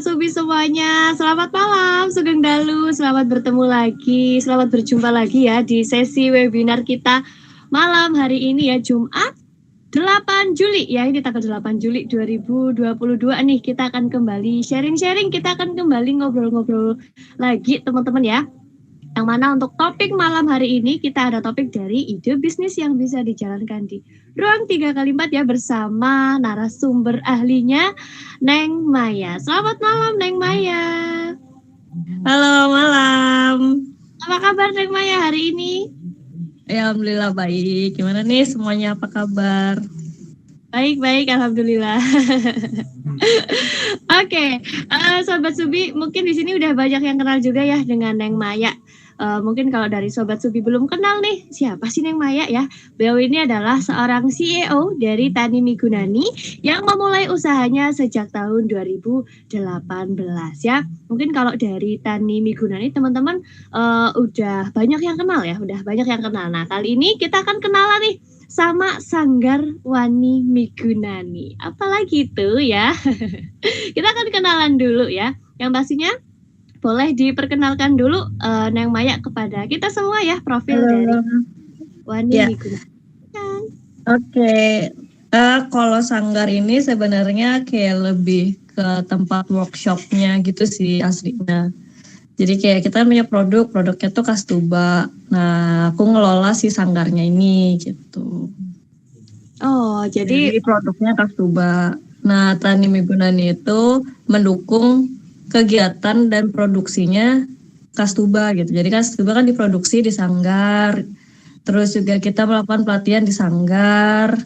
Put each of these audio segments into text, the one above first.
Sobat Subi semuanya, selamat malam Sugeng Dalu, selamat bertemu lagi, selamat berjumpa lagi ya di sesi webinar kita malam hari ini ya, Jumat 8 Juli ya, ini tanggal 8 Juli 2022 nih, kita akan kembali sharing-sharing, kita akan kembali ngobrol-ngobrol lagi teman-teman ya. Yang mana untuk topik malam hari ini kita ada topik dari ide bisnis yang bisa dijalankan di ruang 3x4 ya, bersama narasumber ahlinya Neng Maya. Selamat malam Neng Maya. Halo malam. Apa kabar Neng Maya hari ini? Ya, alhamdulillah baik. Gimana nih semuanya, apa kabar? Baik-baik, alhamdulillah. Oke, Sobat Subi, mungkin di sini udah banyak yang kenal juga ya dengan Neng Maya. Mungkin kalau dari Sobat Subi belum kenal nih, siapa sih Neng Maya ya? Beliau ini adalah seorang CEO dari Tani Migunani yang memulai usahanya sejak tahun 2018 ya. Mungkin kalau dari Tani Migunani teman-teman udah banyak yang kenal ya, udah banyak yang kenal. Nah, kali ini kita akan kenalan nih sama Sanggar Wani Migunani. Apalagi itu ya. Kita akan kenalan dulu ya. Yang pastinya boleh diperkenalkan dulu Neng Maya kepada kita semua ya, profil dari Wani Migunani. Oke. Kalau Sanggar ini sebenarnya kayak lebih ke tempat workshopnya gitu sih aslinya. Jadi kayak kita punya produknya tuh Kastuba. Nah, aku ngelola si Sanggarnya ini gitu. Oh, jadi produknya Kastuba. Nah, Tani Migunani itu mendukung kegiatan dan produksinya Kastuba gitu. Jadi Kastuba kan diproduksi di Sanggar. Terus juga kita melakukan pelatihan di Sanggar.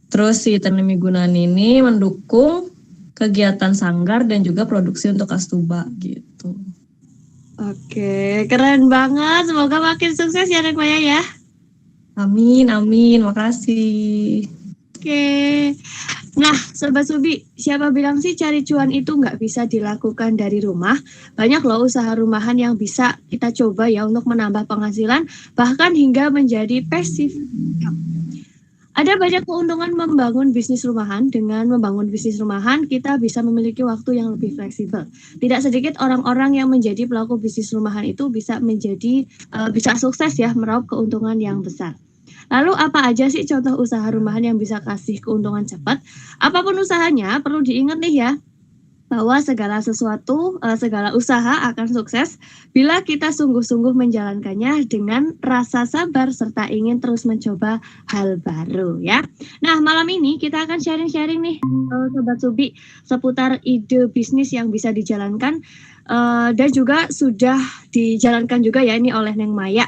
Terus si Tani Migunani ini mendukung kegiatan Sanggar dan juga produksi untuk Kastuba gitu. Oke, keren banget. Semoga makin sukses ya Neng Maya ya. Amin, makasih. Oke. Nah, Sobat Subi, siapa bilang sih cari cuan itu nggak bisa dilakukan dari rumah? Banyak loh usaha rumahan yang bisa kita coba ya untuk menambah penghasilan, bahkan hingga menjadi pasif. Ada banyak keuntungan membangun bisnis rumahan. Dengan membangun bisnis rumahan, kita bisa memiliki waktu yang lebih fleksibel. Tidak sedikit orang-orang yang menjadi pelaku bisnis rumahan itu bisa bisa sukses ya, meraup keuntungan yang besar. Lalu apa aja sih contoh usaha rumahan yang bisa kasih keuntungan cepat? Apapun usahanya, perlu diingat nih ya, bahwa segala usaha akan sukses bila kita sungguh-sungguh menjalankannya dengan rasa sabar serta ingin terus mencoba hal baru ya. Nah, malam ini kita akan sharing-sharing nih Sobat Subi seputar ide bisnis yang bisa dijalankan dan juga sudah dijalankan juga ya ini oleh Neng Maya.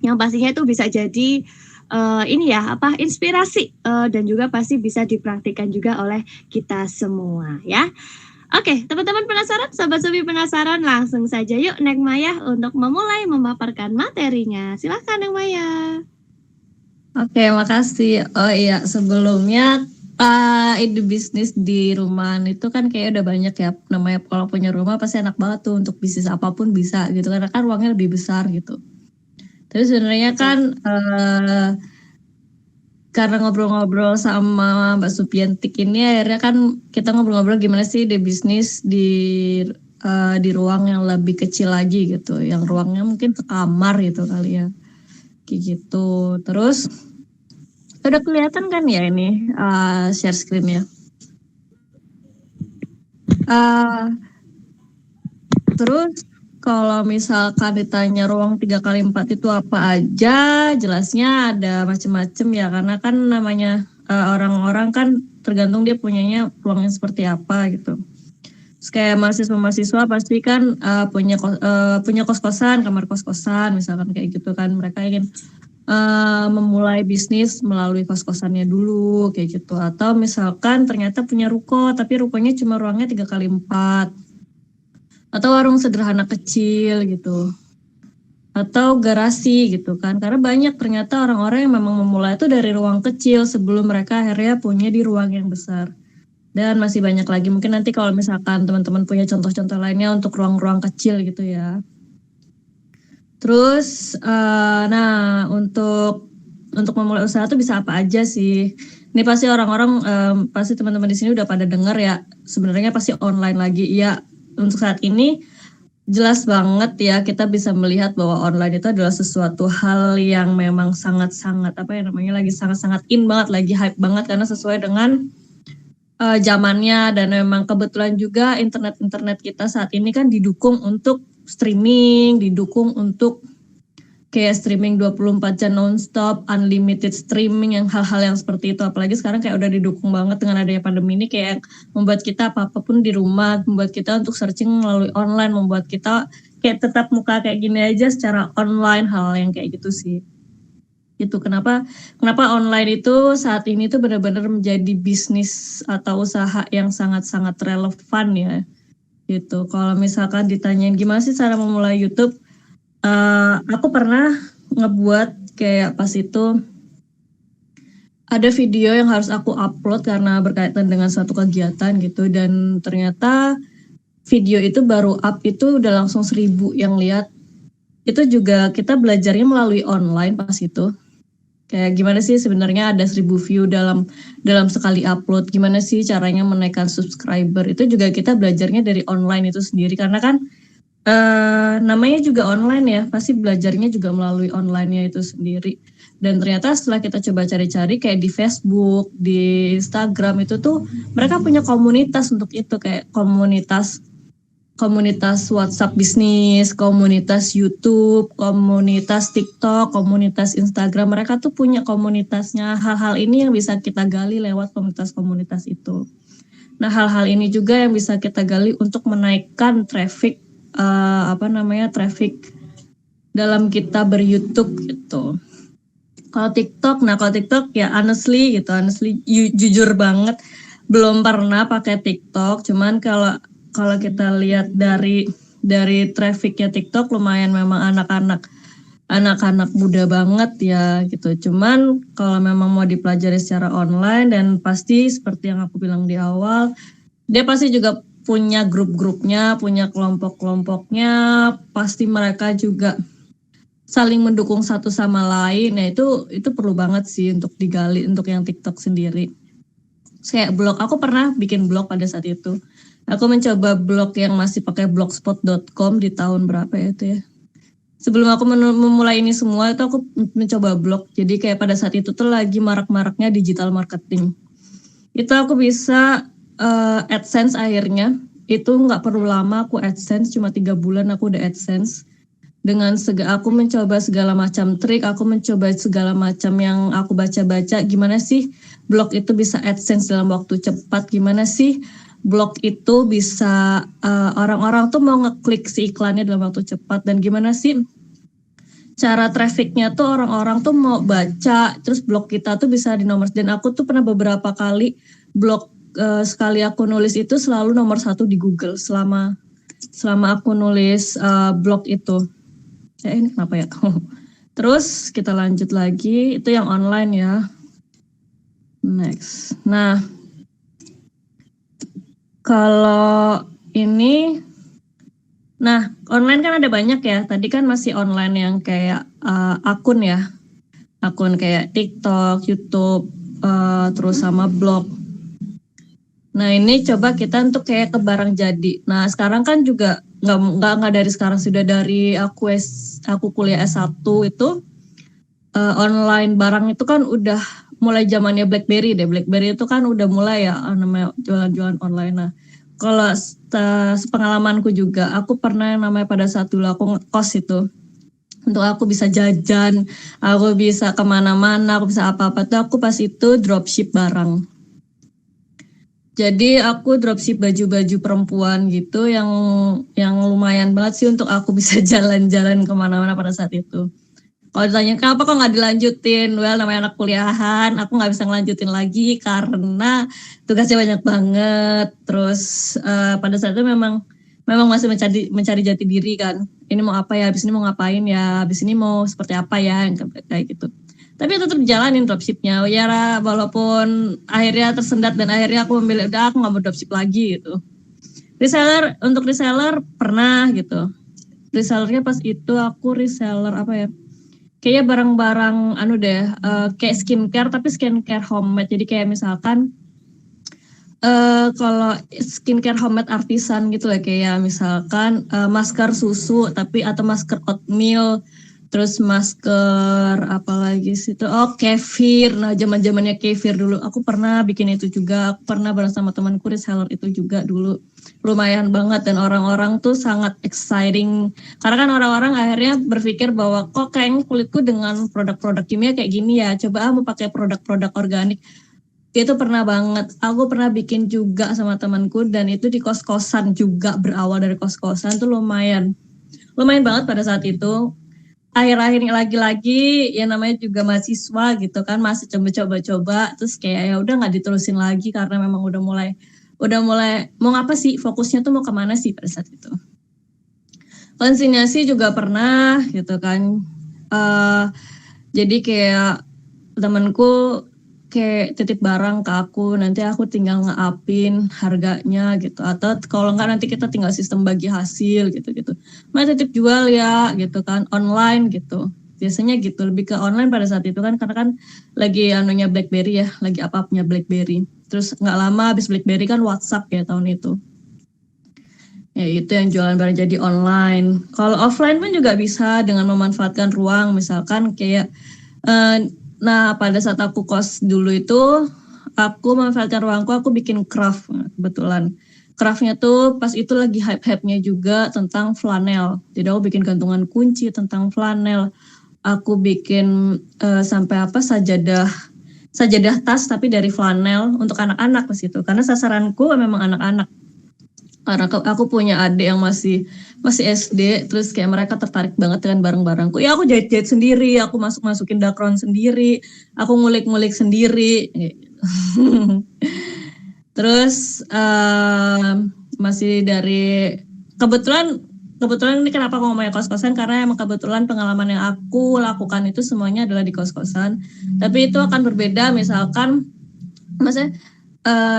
Yang pastinya itu bisa jadi inspirasi dan juga pasti bisa dipraktikkan juga oleh kita semua ya. Oke, teman-teman penasaran? Sobat Subi penasaran? Langsung saja yuk Neng Maya untuk memulai memaparkan materinya. Silahkan Neng Maya. Oke, makasih. Oh iya, sebelumnya ide bisnis di rumahan itu kan kayak udah banyak ya. Namanya kalau punya rumah pasti enak banget tuh untuk bisnis apapun bisa gitu. Karena kan ruangnya lebih besar gitu. Tapi sebenarnya kan karena ngobrol-ngobrol sama Mbak Supiantik ini akhirnya kan kita ngobrol-ngobrol gimana sih ide bisnis di ruang yang lebih kecil lagi gitu. Yang ruangnya mungkin sekamar gitu kali ya. Kayak gitu. Terus udah kelihatan kan ya ini share screen-nya. Terus kalau misalkan ditanya ruang 3x4 itu apa aja, jelasnya ada macam-macam ya, karena kan namanya orang-orang kan tergantung dia punyanya ruangnya seperti apa gitu. Terus kayak mahasiswa-mahasiswa pasti kan punya kos-kosan, kamar kos-kosan misalkan kayak gitu kan, mereka ingin memulai bisnis melalui kos-kosannya dulu kayak gitu. Atau misalkan ternyata punya ruko tapi rukonya cuma ruangnya 3x4. Atau warung sederhana kecil gitu. Atau garasi gitu kan. Karena banyak ternyata orang-orang yang memang memulai itu dari ruang kecil sebelum mereka akhirnya punya di ruang yang besar. Dan masih banyak lagi. Mungkin nanti kalau misalkan teman-teman punya contoh-contoh lainnya untuk ruang-ruang kecil gitu ya. Terus, nah untuk memulai usaha itu bisa apa aja sih? Ini pasti orang-orang, pasti teman-teman di sini udah pada dengar ya, sebenarnya pasti online lagi. Ya, untuk saat ini jelas banget ya kita bisa melihat bahwa online itu adalah sesuatu hal yang memang sangat-sangat lagi sangat-sangat in banget, lagi hype banget karena sesuai dengan zamannya, dan memang kebetulan juga internet kita saat ini kan didukung untuk streaming, didukung untuk kayak streaming 24 jam nonstop, unlimited streaming, yang hal-hal yang seperti itu. Apalagi sekarang kayak udah didukung banget dengan adanya pandemi ini, kayak membuat kita apa-apapun di rumah, membuat kita untuk searching melalui online, membuat kita kayak tetap muka kayak gini aja secara online, hal yang kayak gitu sih. Itu kenapa online itu saat ini tuh benar-benar menjadi bisnis atau usaha yang sangat-sangat relevan ya. Gitu. Kalau misalkan ditanyain gimana sih cara memulai YouTube, aku pernah ngebuat kayak pas itu ada video yang harus aku upload karena berkaitan dengan suatu kegiatan gitu, dan ternyata video itu baru up itu udah langsung 1000 yang lihat. Itu juga kita belajarnya melalui online pas itu. Kayak gimana sih sebenarnya ada 1000 view dalam sekali upload, gimana sih caranya menaikkan subscriber, itu juga kita belajarnya dari online itu sendiri, karena kan namanya juga online ya, pasti belajarnya juga melalui online-nya itu sendiri. Dan ternyata setelah kita coba cari-cari kayak di Facebook, di Instagram itu tuh mereka punya komunitas untuk itu, kayak komunitas WhatsApp bisnis, komunitas YouTube, komunitas TikTok, komunitas Instagram. Mereka tuh punya komunitasnya. Hal-hal ini yang bisa kita gali lewat komunitas-komunitas itu. Nah, hal-hal ini juga yang bisa kita gali untuk menaikkan traffic traffic dalam kita ber-YouTube gitu. Kalau TikTok ya honestly jujur banget belum pernah pakai TikTok. Cuman kalau kita lihat dari trafficnya TikTok lumayan, memang anak-anak muda banget ya gitu. Cuman kalau memang mau dipelajari secara online, dan pasti seperti yang aku bilang di awal, dia pasti juga punya grup-grupnya, punya kelompok-kelompoknya, pasti mereka juga saling mendukung satu sama lain. Nah itu perlu banget sih untuk digali untuk yang TikTok sendiri. Kayak blog, aku pernah bikin blog pada saat itu. Aku mencoba blog yang masih pakai blogspot.com di tahun berapa ya itu ya. Sebelum aku memulai ini semua itu aku mencoba blog. Jadi kayak pada saat itu tuh lagi marak-maraknya digital marketing. Itu aku bisa AdSense akhirnya. Itu nggak perlu lama aku AdSense, cuma 3 bulan aku udah AdSense. Dengan aku mencoba segala macam trik, aku mencoba segala macam yang aku baca-baca, gimana sih blog itu bisa AdSense dalam waktu cepat, gimana sih blog itu bisa orang-orang tuh mau ngeklik si iklannya dalam waktu cepat, dan gimana sih cara trafficnya tuh orang-orang tuh mau baca, terus blog kita tuh bisa di nomor. Dan aku tuh pernah beberapa kali blog sekali aku nulis itu selalu nomor 1 di Google selama aku nulis blog itu. Ini kenapa ya? Terus kita lanjut lagi, itu yang online ya. Next. Nah, kalau ini, online kan ada banyak ya. Tadi kan masih online yang kayak akun ya. Akun kayak TikTok, YouTube, terus sama blog. Nah ini coba kita untuk kayak ke barang jadi. Nah sekarang kan juga nggak dari sekarang, sudah dari aku kuliah S1 itu online barang itu kan udah mulai zamannya BlackBerry deh. BlackBerry itu kan udah mulai ya namanya jualan-jualan online. Nah kalau pengalamanku juga, aku pernah yang namanya pada saat dulu aku ngekos itu, untuk aku bisa jajan, aku bisa kemana-mana, aku bisa apa-apa tuh aku pas itu dropship barang. Jadi aku dropship baju-baju perempuan gitu yang lumayan banget sih untuk aku bisa jalan-jalan kemana-mana pada saat itu. Kalau ditanya kenapa kok nggak dilanjutin, well namanya anak kuliahan, aku nggak bisa ngelanjutin lagi karena tugasnya banyak banget. Terus pada saat itu memang masih mencari jati diri kan. Ini mau apa ya, habis ini mau ngapain ya, habis ini mau seperti apa ya, kayak gitu. Tapi tetap jalanin dropshipnya, ya walaupun akhirnya tersendat dan akhirnya aku memilih udah aku nggak mau dropship lagi gitu. Untuk reseller pernah gitu. Resellernya pas itu aku reseller apa ya? kayaknya barang-barang kayak skincare tapi skincare homemade. Jadi kayak misalkan kalau skincare homemade artisan gitu lah, kayak misalkan masker susu tapi atau masker oatmeal, terus masker apalagi sih itu, kefir. Nah, zaman-zamannya kefir dulu aku pernah bikin itu juga. Aku pernah bareng sama temanku reseller itu juga dulu. Lumayan banget, dan orang-orang tuh sangat exciting karena kan orang-orang akhirnya berpikir bahwa kok kayaknya kulitku dengan produk-produk kimia kayak gini ya, coba mau pakai produk-produk organik. Itu pernah banget. Aku pernah bikin juga sama temanku, dan itu di kos-kosan juga, berawal dari kos-kosan tuh lumayan banget pada saat itu. Akhir-akhir ini lagi-lagi ya namanya juga mahasiswa gitu kan, masih coba-coba, terus kayak ya udah nggak diterusin lagi karena memang udah mulai mau ngapa sih, fokusnya tuh mau kemana sih pada saat itu. Konsinyasi juga pernah gitu kan. Jadi kayak temanku kayak titip barang ke aku, nanti aku tinggal nge-upin harganya gitu, atau kalau enggak nanti kita tinggal sistem bagi hasil gitu. Titip jual ya gitu kan, online gitu. Biasanya gitu, lebih ke online pada saat itu kan, karena kan lagi anunya BlackBerry ya, lagi apa-apanya BlackBerry. Terus nggak lama habis BlackBerry kan WhatsApp ya tahun itu. Ya itu yang jualan barang jadi online. Kalau offline pun juga bisa dengan memanfaatkan ruang, misalkan kayak nah, pada saat aku kos dulu itu, aku memanfaatkan ruangku, aku bikin craft kebetulan. Craftnya tuh pas itu lagi hype-hype-nya juga tentang flanel. Jadi aku bikin gantungan kunci tentang flanel. Aku bikin sampai sajadah tas tapi dari flanel untuk anak-anak pas itu. Karena sasaranku memang anak-anak. Karena aku punya adik yang masih SD, terus kayak mereka tertarik banget dengan barang-barangku. Ya aku jahit-jahit sendiri, aku masukin dakron sendiri, aku ngulik-ngulik sendiri. Terus masih dari kebetulan ini kenapa aku ngomongnya kos-kosan, karena emang kebetulan pengalaman yang aku lakukan itu semuanya adalah di kos-kosan. Tapi itu akan berbeda misalkan, maksudnya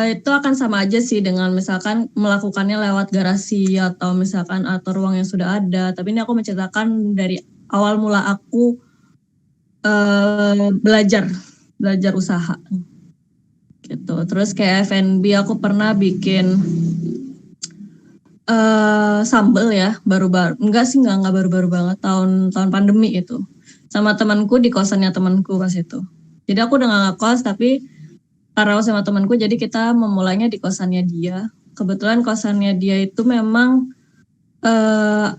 itu akan sama aja sih dengan misalkan melakukannya lewat garasi atau misalkan atau ruang yang sudah ada. Tapi ini aku menceritakan dari awal mula aku belajar usaha gitu. Terus kayak F&B aku pernah bikin sambal ya, baru-baru enggak baru-baru banget, tahun pandemi itu, sama temanku di kosannya temanku pas itu. Jadi aku udah nggak ngekos, tapi karena sama temanku, jadi kita memulainya di kosannya dia. Kebetulan kosannya dia itu memang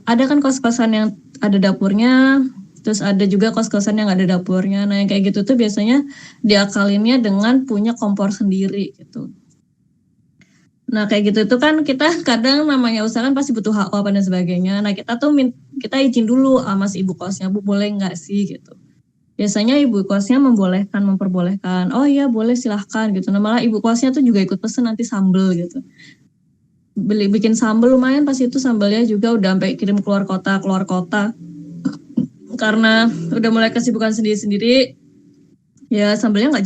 ada kan kos-kosan yang ada dapurnya, terus ada juga kos-kosan yang ada dapurnya. Nah yang kayak gitu tuh biasanya diakalinnya dengan punya kompor sendiri gitu. Nah kayak gitu tuh kan kita kadang namanya usaha kan pasti butuh HO dan sebagainya. Nah kita kita izin dulu sama si ibu kosnya, Bu boleh nggak sih gitu. Biasanya ibu kosnya memperbolehkan, oh iya boleh silahkan gitu. Nah malah ibu kosnya tuh juga ikut pesen nanti sambel gitu. Bikin sambel lumayan pas itu, sambalnya juga udah sampai kirim keluar kota. Karena udah mulai kesibukan sendiri-sendiri, ya sambelnya belum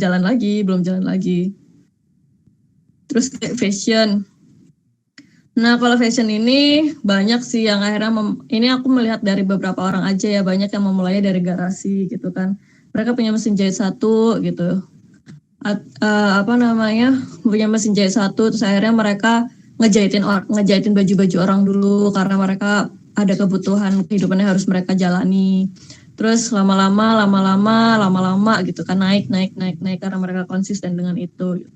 jalan lagi. Terus kayak fashion. Nah kalau fashion ini banyak sih yang akhirnya ini aku melihat dari beberapa orang aja ya, banyak yang memulainya dari garasi gitu kan. Mereka punya mesin jahit satu gitu, punya mesin jahit satu, terus akhirnya mereka ngejahitin baju-baju orang dulu karena mereka ada kebutuhan kehidupannya harus mereka jalani. Terus lama-lama gitu kan, naik karena mereka konsisten dengan itu.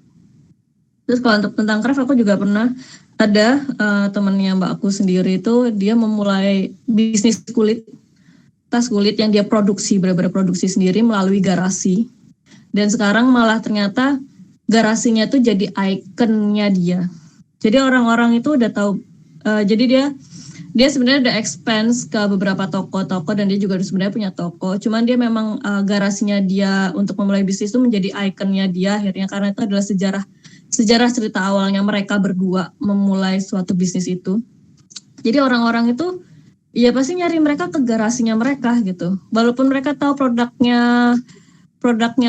Terus kalau untuk tentang craft, aku juga pernah ada temannya mbak aku sendiri itu, dia memulai bisnis tas kulit yang dia benar-benar produksi sendiri melalui garasi. Dan sekarang malah ternyata garasinya tuh jadi ikonnya dia. Jadi orang-orang itu udah tahu, jadi dia sebenarnya udah expense ke beberapa toko-toko, dan dia juga sebenarnya punya toko. Cuman dia memang garasinya dia untuk memulai bisnis itu menjadi ikonnya dia akhirnya, karena itu adalah sejarah cerita awalnya mereka berdua memulai suatu bisnis itu. Jadi orang-orang itu ya pasti nyari mereka ke garasinya mereka gitu. Walaupun mereka tahu produknya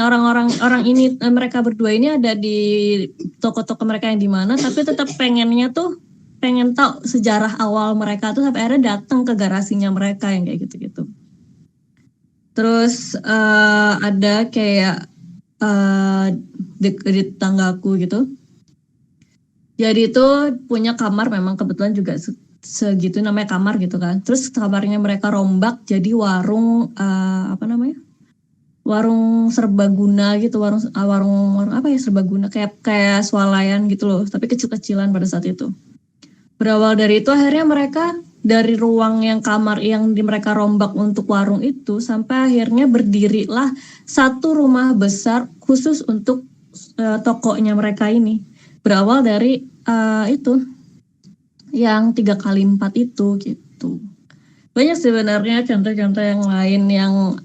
orang ini, mereka berdua ini ada di toko-toko mereka yang di mana, tapi tetap pengen tahu sejarah awal mereka tuh sampai akhirnya datang ke garasinya mereka yang kayak gitu-gitu. Terus ada kayak di tanggaku gitu. Jadi itu punya kamar memang kebetulan juga segitu namanya kamar gitu kan. Terus kamarnya mereka rombak jadi warung warung serbaguna gitu, warung apa ya serbaguna kayak swalayan gitu loh, tapi kecil-kecilan pada saat itu. Berawal dari itu akhirnya mereka dari ruang yang kamar yang mereka rombak untuk warung itu sampai akhirnya berdirilah satu rumah besar khusus untuk tokonya mereka ini. Berawal dari itu yang 3x4 itu gitu. Banyak sebenarnya contoh-contoh yang lain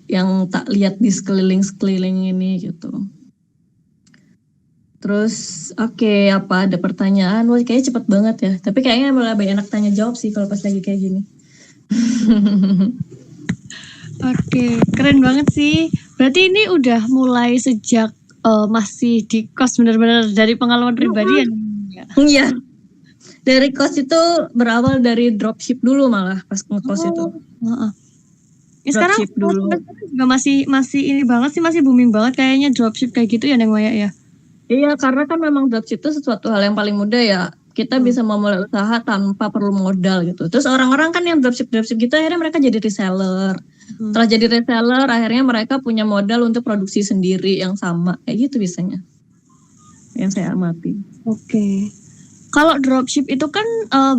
yang tak lihat di sekeliling ini gitu. Terus apa ada pertanyaan? Wah kayaknya cepet banget ya. Tapi kayaknya malah lebih enak tanya jawab sih kalau pas lagi kayak gini. Oke, keren banget sih. Berarti ini udah mulai sejak masih di kos benar-benar dari pengalaman pribadi ya? Iya. Dari kos itu berawal dari dropship dulu malah pas ngekos itu. Ya, sekarang dulu juga masih ini banget sih, masih booming banget kayaknya dropship kayak gitu ya Neng Maya ya. Iya, karena kan memang dropship itu sesuatu hal yang paling mudah ya. Kita bisa memulai usaha tanpa perlu modal gitu. Terus orang-orang kan yang dropship gitu akhirnya mereka jadi reseller. Setelah jadi reseller akhirnya mereka punya modal untuk produksi sendiri yang sama. Kayak gitu biasanya. Yang saya amati. Oke. Kalau dropship itu kan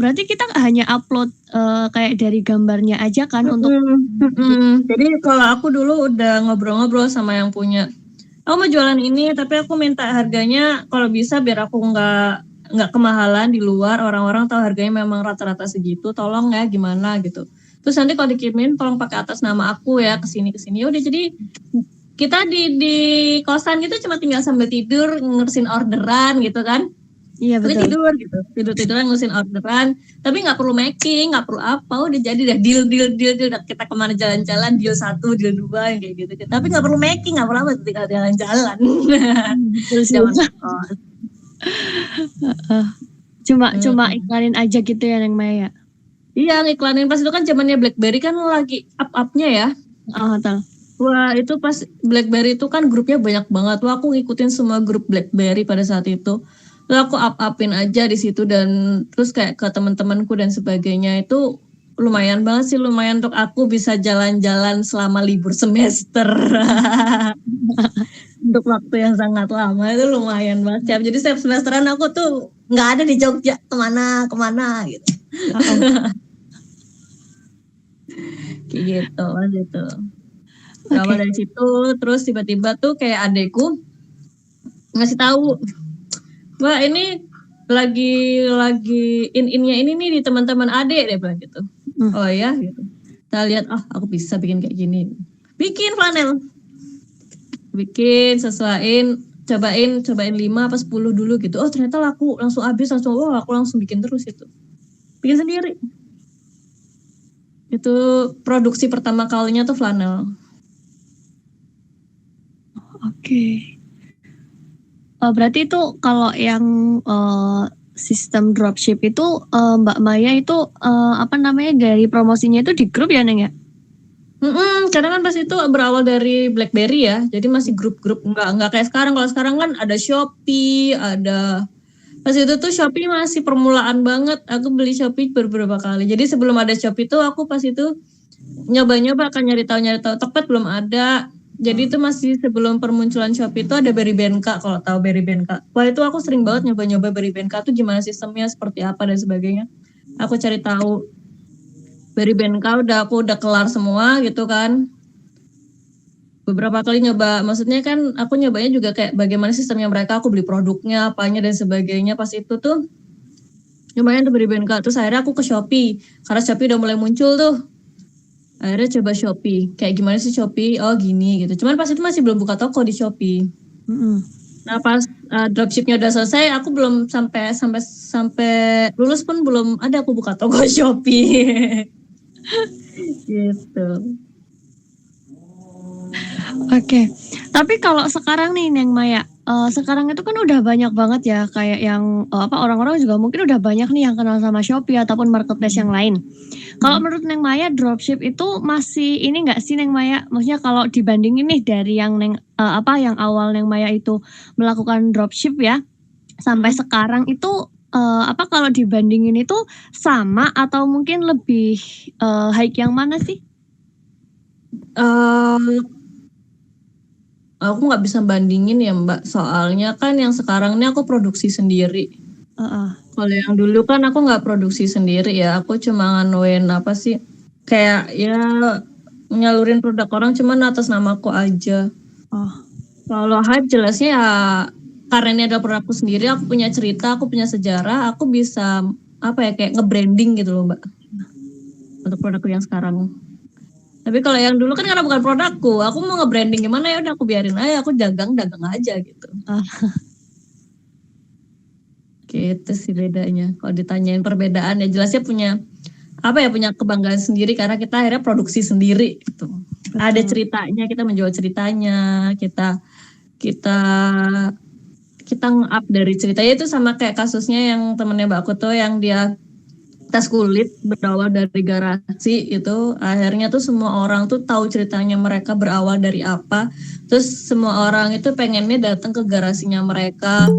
berarti kita hanya upload kayak dari gambarnya aja kan untuk. Jadi kalau aku dulu udah ngobrol-ngobrol sama yang punya, aku mau jualan ini tapi aku minta harganya kalau bisa biar aku nggak kemahalan di luar, orang-orang tahu harganya memang rata-rata segitu, tolong ya gimana gitu. Terus nanti kalau dikirimin tolong pakai atas nama aku ya kesini. Udah jadi kita di kosan gitu cuma tinggal sambil tidur ngurusin orderan gitu kan. Iya betul. Tiduran ngurusin orderan, tapi nggak perlu making, nggak perlu apa, udah jadi dah deal. Kita kemana jalan-jalan, deal 1, deal 2 kayak gitu. Tapi nggak perlu making, nggak perlu apa, tinggal jalan-jalan. Cuma iklanin aja gitu ya Neng Maya. Iya ngiklanin pas itu kan zamannya BlackBerry kan lagi up-upnya ya. Tahu. Wah itu pas BlackBerry itu kan grupnya banyak banget. Wah aku ngikutin semua grup BlackBerry pada saat itu. Lalu aku up-upin aja di situ dan terus kayak ke teman-temanku dan sebagainya itu lumayan banget sih, lumayan untuk aku bisa jalan-jalan selama libur semester. Untuk waktu yang sangat lama itu lumayan banget. Jadi setiap semesteran aku tuh nggak ada di Jogja, kemana gitu. Kayak gitu mas itu. Berawal dari situ terus tiba-tiba tuh kayak adekku ngasih tahu, wah ini lagi in-innya ini nih di teman-teman adek deh bilang gitu. Oh ya gitu. Kita lihat aku bisa bikin kayak gini. Bikin flanel. Bikin sesuaiin, cobain 5 apa 10 dulu gitu. Oh ternyata laku, langsung habis aku langsung bikin terus itu. Bikin sendiri. Itu produksi pertama kalinya tuh flanel. Oke. Berarti itu kalau yang sistem dropship itu Mbak Maya itu dari promosinya itu di grup ya Neng ya? Karena kan pas itu berawal dari BlackBerry ya, jadi masih grup-grup, nggak kayak sekarang. Kalau sekarang kan ada Shopee, ada pas itu tuh Shopee masih permulaan banget. Aku beli Shopee beberapa kali. Jadi sebelum ada Shopee tuh aku pas itu nyoba-nyoba kan nyari tahu Tokped belum ada. Jadi itu masih sebelum permunculan Shopee itu ada Berrybenka, kalau tahu Berrybenka. Wah itu aku sering banget nyoba-nyoba Berrybenka tuh gimana sistemnya, seperti apa dan sebagainya. Aku cari tahu. Berrybenka aku udah kelar semua gitu kan. Beberapa kali nyoba, maksudnya kan aku nyobanya juga kayak bagaimana sistemnya mereka, aku beli produknya, apanya dan sebagainya. Pas itu tuh nyobain tuh Berrybenka, terus akhirnya aku ke Shopee. Karena Shopee udah mulai muncul tuh. Akhirnya coba Shopee, kayak gimana sih Shopee, oh gini gitu. Cuman pas itu masih belum buka toko di Shopee. Nah pas dropshipnya udah selesai, aku belum sampai lulus pun belum ada aku buka toko Shopee. Gitu. Oke. Tapi kalau sekarang nih Neng Maya, sekarang itu kan udah banyak banget ya kayak yang orang-orang juga mungkin udah banyak nih yang kenal sama Shopee ataupun marketplace yang lain. Kalau menurut Neng Maya dropship itu masih ini nggak sih Neng Maya? Maksudnya kalau dibandingin nih dari yang yang awal Neng Maya itu melakukan dropship ya sampai sekarang itu kalau dibandingin itu sama atau mungkin lebih high yang mana sih? Aku nggak bisa bandingin ya Mbak, soalnya kan yang sekarang ini aku produksi sendiri. Kalau yang dulu kan aku nggak produksi sendiri ya, aku cuma nganuin kayak ya nyalurin produk orang cuman atas namaku aja. Kalau hype jelasnya ya karena ini adalah produkku sendiri, aku punya cerita, aku punya sejarah, aku bisa kayak nge-branding gitu loh Mbak untuk produkku yang sekarang. Tapi kalau yang dulu kan karena bukan produkku, aku mau nge-branding gimana ya udah aku biarin aja, aku dagang aja gitu. Gitu sih bedanya. Kalau ditanyain perbedaan ya jelasnya punya kebanggaan sendiri karena kita akhirnya produksi sendiri gitu. Betul. Ada ceritanya, kita menjual ceritanya, kita nge-up dari ceritanya itu sama kayak kasusnya yang temennya Mbak aku tuh yang dia tas kulit berawal dari garasi itu, akhirnya tuh semua orang tuh tahu ceritanya mereka berawal dari apa, terus semua orang itu pengennya datang ke garasinya mereka,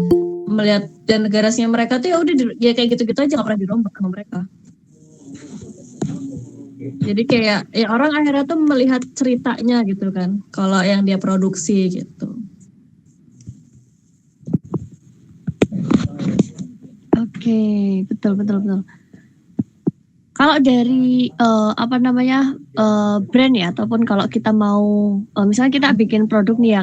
melihat dan garasinya mereka tuh ya udah ya kayak gitu-gitu aja, nggak pernah dirombak sama mereka. Jadi kayak ya orang akhirnya tuh melihat ceritanya gitu kan, kalau yang dia produksi gitu. Oke, betul. Kalau dari brand ya ataupun kalau kita mau misalnya kita bikin produk nih ya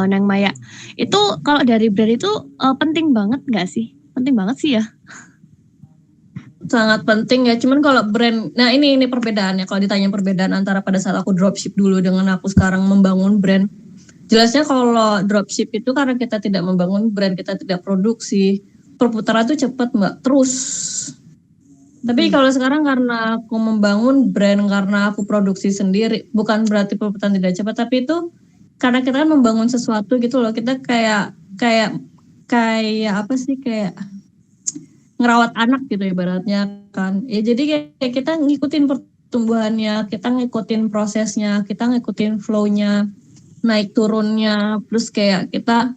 Neng Maya, itu kalau dari brand itu penting banget nggak sih? Penting banget sih ya. Sangat penting ya, cuman kalau brand, nah ini perbedaannya kalau ditanya perbedaan antara pada saat aku dropship dulu dengan aku sekarang membangun brand. Jelasnya kalau dropship itu karena kita tidak membangun brand, kita tidak produksi, perputaran itu cepat Mbak, terus. Tapi kalau sekarang karena aku membangun brand, karena aku produksi sendiri, bukan berarti perputaran tidak cepat, tapi itu karena kita kan membangun sesuatu gitu loh, kita kayak ngerawat anak gitu ibaratnya kan. Ya jadi kayak kita ngikutin pertumbuhannya, kita ngikutin prosesnya, kita ngikutin flow-nya, naik turunnya, plus kayak kita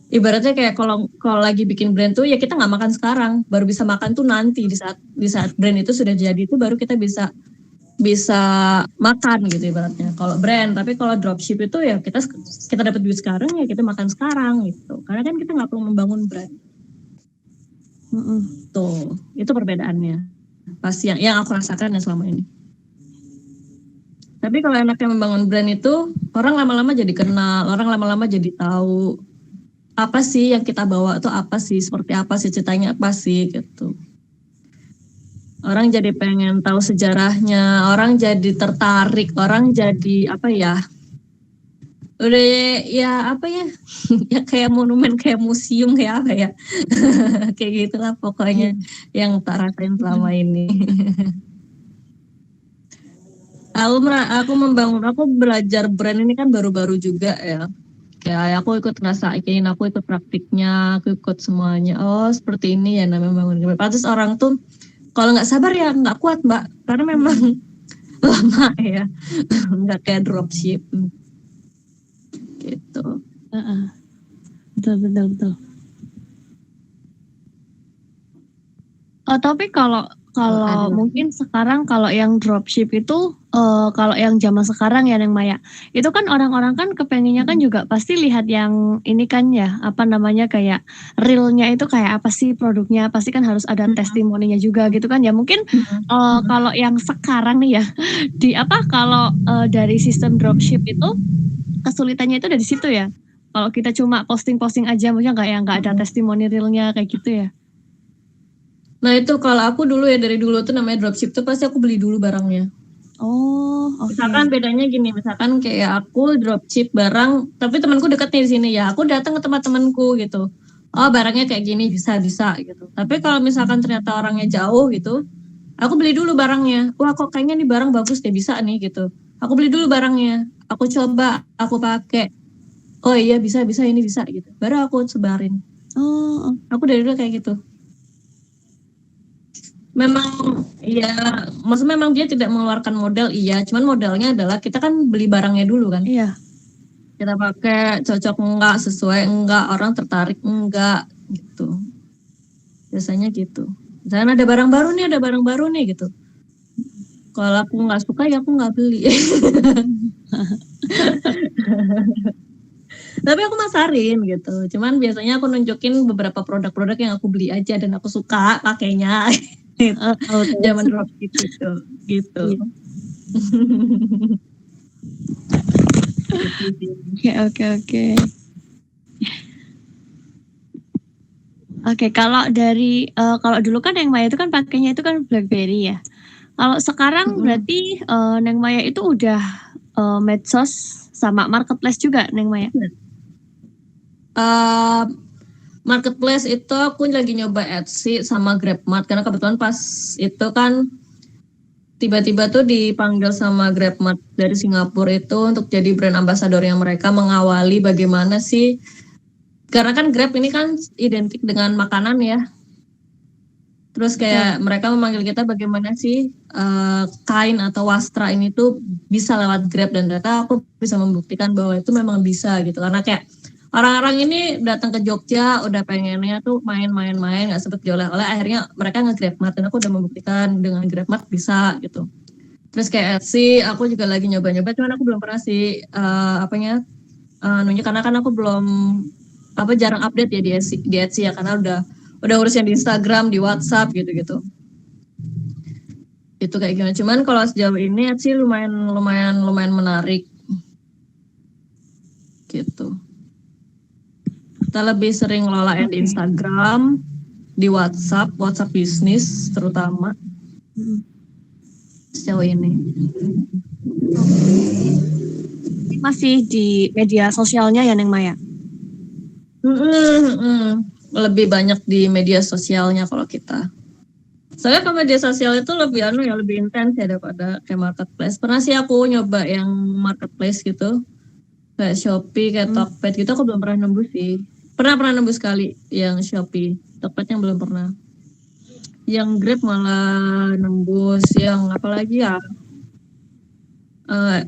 ibaratnya kayak kalau lagi bikin brand tuh ya kita nggak makan sekarang, baru bisa makan tuh nanti di saat brand itu sudah jadi itu baru kita bisa makan gitu ibaratnya. Kalau brand, tapi kalau dropship itu ya kita dapat duit sekarang ya kita makan sekarang gitu. Karena kan kita nggak perlu membangun brand. Tuh, itu perbedaannya. Pasti yang aku rasakan ya selama ini. Tapi kalau enaknya membangun brand itu orang lama-lama jadi kenal, orang lama-lama jadi tahu apa sih yang kita bawa tuh apa sih, seperti apa sih ceritanya apa sih gitu. Orang jadi pengen tahu sejarahnya, orang jadi tertarik, orang jadi udah ya ya kayak monumen, kayak museum, kayak apa ya kayak gitulah pokoknya yang tak rasain selama ini. Aku belajar brand ini kan baru-baru juga ya. Ya aku ikut ngerasain, aku ikut praktiknya, aku ikut semuanya. Oh seperti ini ya namanya bangun brand. Pantes orang tuh kalau nggak sabar ya nggak kuat Mbak, karena memang lama ya, nggak kayak dropship gitu. Betul. Tapi kalau mungkin sekarang kalau yang dropship itu kalau yang zaman sekarang ya Neng Maya, itu kan orang-orang kan kepengennya kan juga pasti lihat yang ini kan ya kayak realnya itu kayak apa sih produknya, pasti kan harus ada testimoninya juga gitu kan ya. Mungkin kalau yang sekarang nih ya kalau dari sistem dropship itu kesulitannya itu dari situ ya. Kalau kita cuma posting aja, maksudnya nggak ada testimoni realnya kayak gitu ya. Nah itu kalau aku dulu ya, dari dulu tuh namanya dropship tuh pasti aku beli dulu barangnya. Oh, oke. Misalkan bedanya gini, misalkan kayak aku dropship barang, tapi temanku deket nih di sini ya, aku datang ke tempat temanku gitu. Oh barangnya kayak gini, bisa gitu. Tapi kalau misalkan ternyata orangnya jauh gitu, aku beli dulu barangnya. Wah kok kayaknya nih barang bagus deh, bisa nih gitu. Aku beli dulu barangnya, aku coba, aku pakai. oh iya bisa ini bisa gitu. Baru aku sebarin. Oh, Aku dari dulu kayak gitu. Memang ya, maksudnya memang dia tidak mengeluarkan modal, iya. Cuman modalnya adalah kita kan beli barangnya dulu kan. iya. Kita pakai, cocok enggak, sesuai enggak, orang tertarik enggak gitu. Biasanya gitu. Misalnya ada barang baru nih gitu. Kalau aku nggak suka ya aku nggak beli. Tapi aku masarin gitu. Cuman biasanya aku nunjukin beberapa produk-produk yang aku beli aja dan aku suka pakainya. Zaman dropship gitu. Oke. Oke, kalau dari kalau dulu kan Neng Maya itu kan pakainya itu kan BlackBerry ya. Kalau sekarang berarti Neng Maya itu udah medsos sama marketplace juga Neng Maya. Marketplace itu aku lagi nyoba Etsy sama GrabMart karena kebetulan pas itu kan tiba-tiba tuh dipanggil sama GrabMart dari Singapura itu untuk jadi brand ambassador yang mereka mengawali bagaimana sih, karena kan Grab ini kan identik dengan makanan ya. Terus kayak mereka memanggil kita bagaimana sih kain atau wastra ini tuh bisa lewat Grab, dan ternyata aku bisa membuktikan bahwa itu memang bisa gitu. Karena kayak orang-orang ini datang ke Jogja udah pengennya tuh main-main nggak sempet oleh-oleh, akhirnya mereka nge-GrabMart dan aku udah membuktikan dengan GrabMart bisa gitu. Terus kayak Etsy aku juga lagi nyoba-nyoba, cuman aku belum pernah sih nunjuk karena kan aku belum jarang update ya di Etsy ya, karena udah urusnya di Instagram, di WhatsApp gitu-gitu. Itu kayak gimana. Cuman kalau sejauh ini Etsy lumayan menarik. Gitu. Kita lebih sering ngelola di Instagram, di WhatsApp bisnis terutama. Sejauh ini. Masih di media sosialnya ya Neng Maya? Lebih banyak di media sosialnya kalau kita. Soalnya kalau media sosial itu lebih intens ya daripada kayak marketplace. Pernah sih aku nyoba yang marketplace gitu, kayak Shopee, kayak Tokped gitu, aku belum pernah nembus sih. Pernah nembus sekali yang Shopee, Tokped yang belum pernah. Yang Grab malah nembus, yang apalagi ya?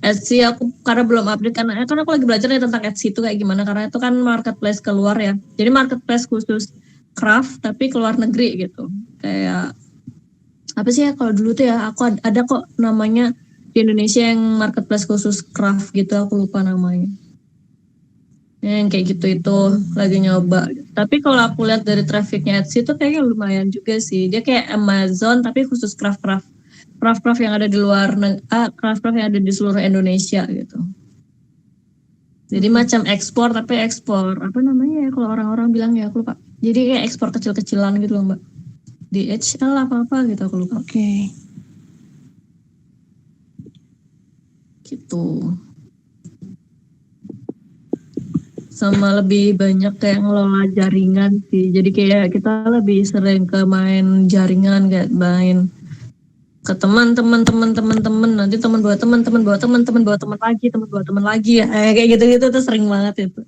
Etsy aku karena belum update karena aku lagi belajar nih tentang Etsy itu kayak gimana, karena itu kan marketplace keluar ya. Jadi marketplace khusus craft tapi keluar negeri gitu. Kayak apa sih ya kalau dulu tuh ya, aku ada kok namanya di Indonesia yang marketplace khusus craft gitu, aku lupa namanya. Yang kayak gitu itu lagi nyoba. Tapi kalau aku lihat dari trafficnya Etsy itu kayaknya lumayan juga sih. Dia kayak Amazon tapi khusus craft yang ada di luar craft yang ada di seluruh Indonesia gitu. Jadi macam ekspor tapi ekspor apa namanya ya kalau orang-orang bilang ya, aku lupa. Jadi kayak ekspor kecil-kecilan gitu loh Mbak. DHL apa gitu aku lupa. Oke. Gitu. Sama lebih banyak kayak ngelola jaringan sih. Jadi kayak kita lebih sering ke main jaringan, kayak main ke teman-teman, nanti teman bawa teman lagi ya, kayak gitu tuh sering banget itu.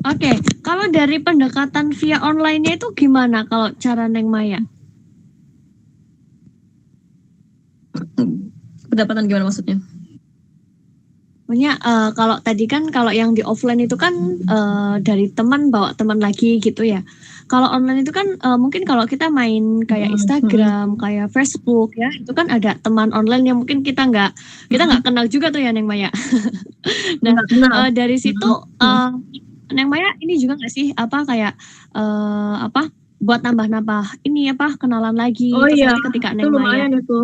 Oke, kalau dari pendekatan via online-nya itu gimana kalau cara Neng Maya? Pendapatan gimana maksudnya? Maksudnya kalau tadi kan kalau yang di offline itu kan dari teman bawa teman lagi gitu ya. Kalau online itu kan mungkin kalau kita main kayak Instagram, kayak Facebook ya, itu kan ada teman online yang mungkin kita nggak kenal juga tuh ya Neng Maya. Nah dari situ Neng Maya ini juga nggak sih kayak buat nambah ini kenalan lagi. Oh iya, ketika itu Neng lumayan Maya. itu.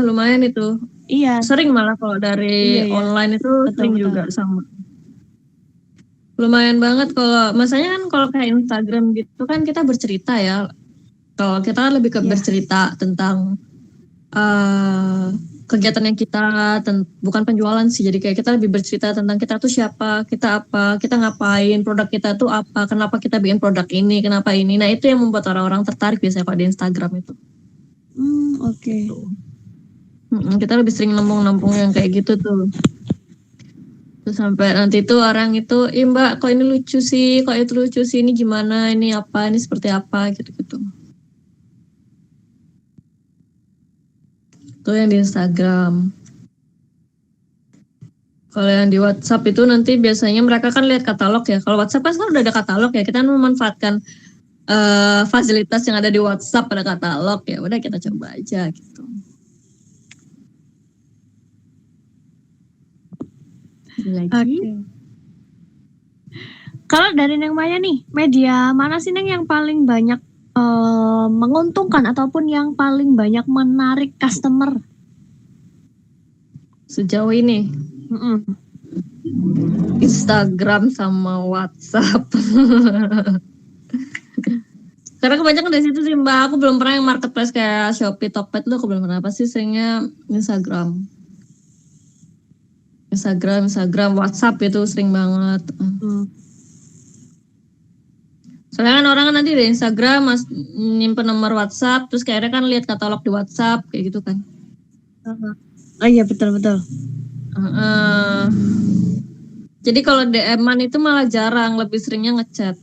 Lumayan itu. Iya. Sering malah kalau dari online itu sering juga sama. Lumayan banget kalau, masanya kan kalau kayak Instagram gitu kan kita bercerita ya. Kalau kita kan lebih ke bercerita tentang kegiatan yang kita, bukan penjualan sih. Jadi kayak kita lebih bercerita tentang kita tuh siapa, kita apa, kita ngapain, produk kita tuh apa, kenapa kita bikin produk ini, kenapa ini. Nah itu yang membuat orang-orang tertarik biasanya kalau di Instagram itu. Oke. Kita lebih sering nampung yang kayak gitu tuh. Terus sampai nanti tuh orang itu, Mbak, kok ini lucu sih, kok itu lucu sih, ini gimana, ini apa, ini seperti apa, gitu-gitu. Itu yang di Instagram. Kalau yang di WhatsApp itu nanti biasanya mereka kan lihat katalog ya. Kalau WhatsApp kan udah ada katalog ya, kita memanfaatkan fasilitas yang ada di WhatsApp pada katalog ya. Udah kita coba aja gitu. Lagi. Oke. Kalau dari Neng Maya nih, media mana sih Neng yang paling banyak menguntungkan ataupun yang paling banyak menarik customer sejauh ini? Instagram sama WhatsApp. Karena kebanyakan dari situ sih Mbak, aku belum pernah yang marketplace kayak Shopee, Tokped tuh aku belum pernah. Pasti seringnya Instagram, WhatsApp itu sering banget. Soalnya kan orang kan nanti di Instagram nyimpen nomor WhatsApp, terus kayaknya kan lihat katalog di WhatsApp kayak gitu kan. Oh iya betul. Jadi kalau DM-an itu malah jarang, lebih seringnya ngechat.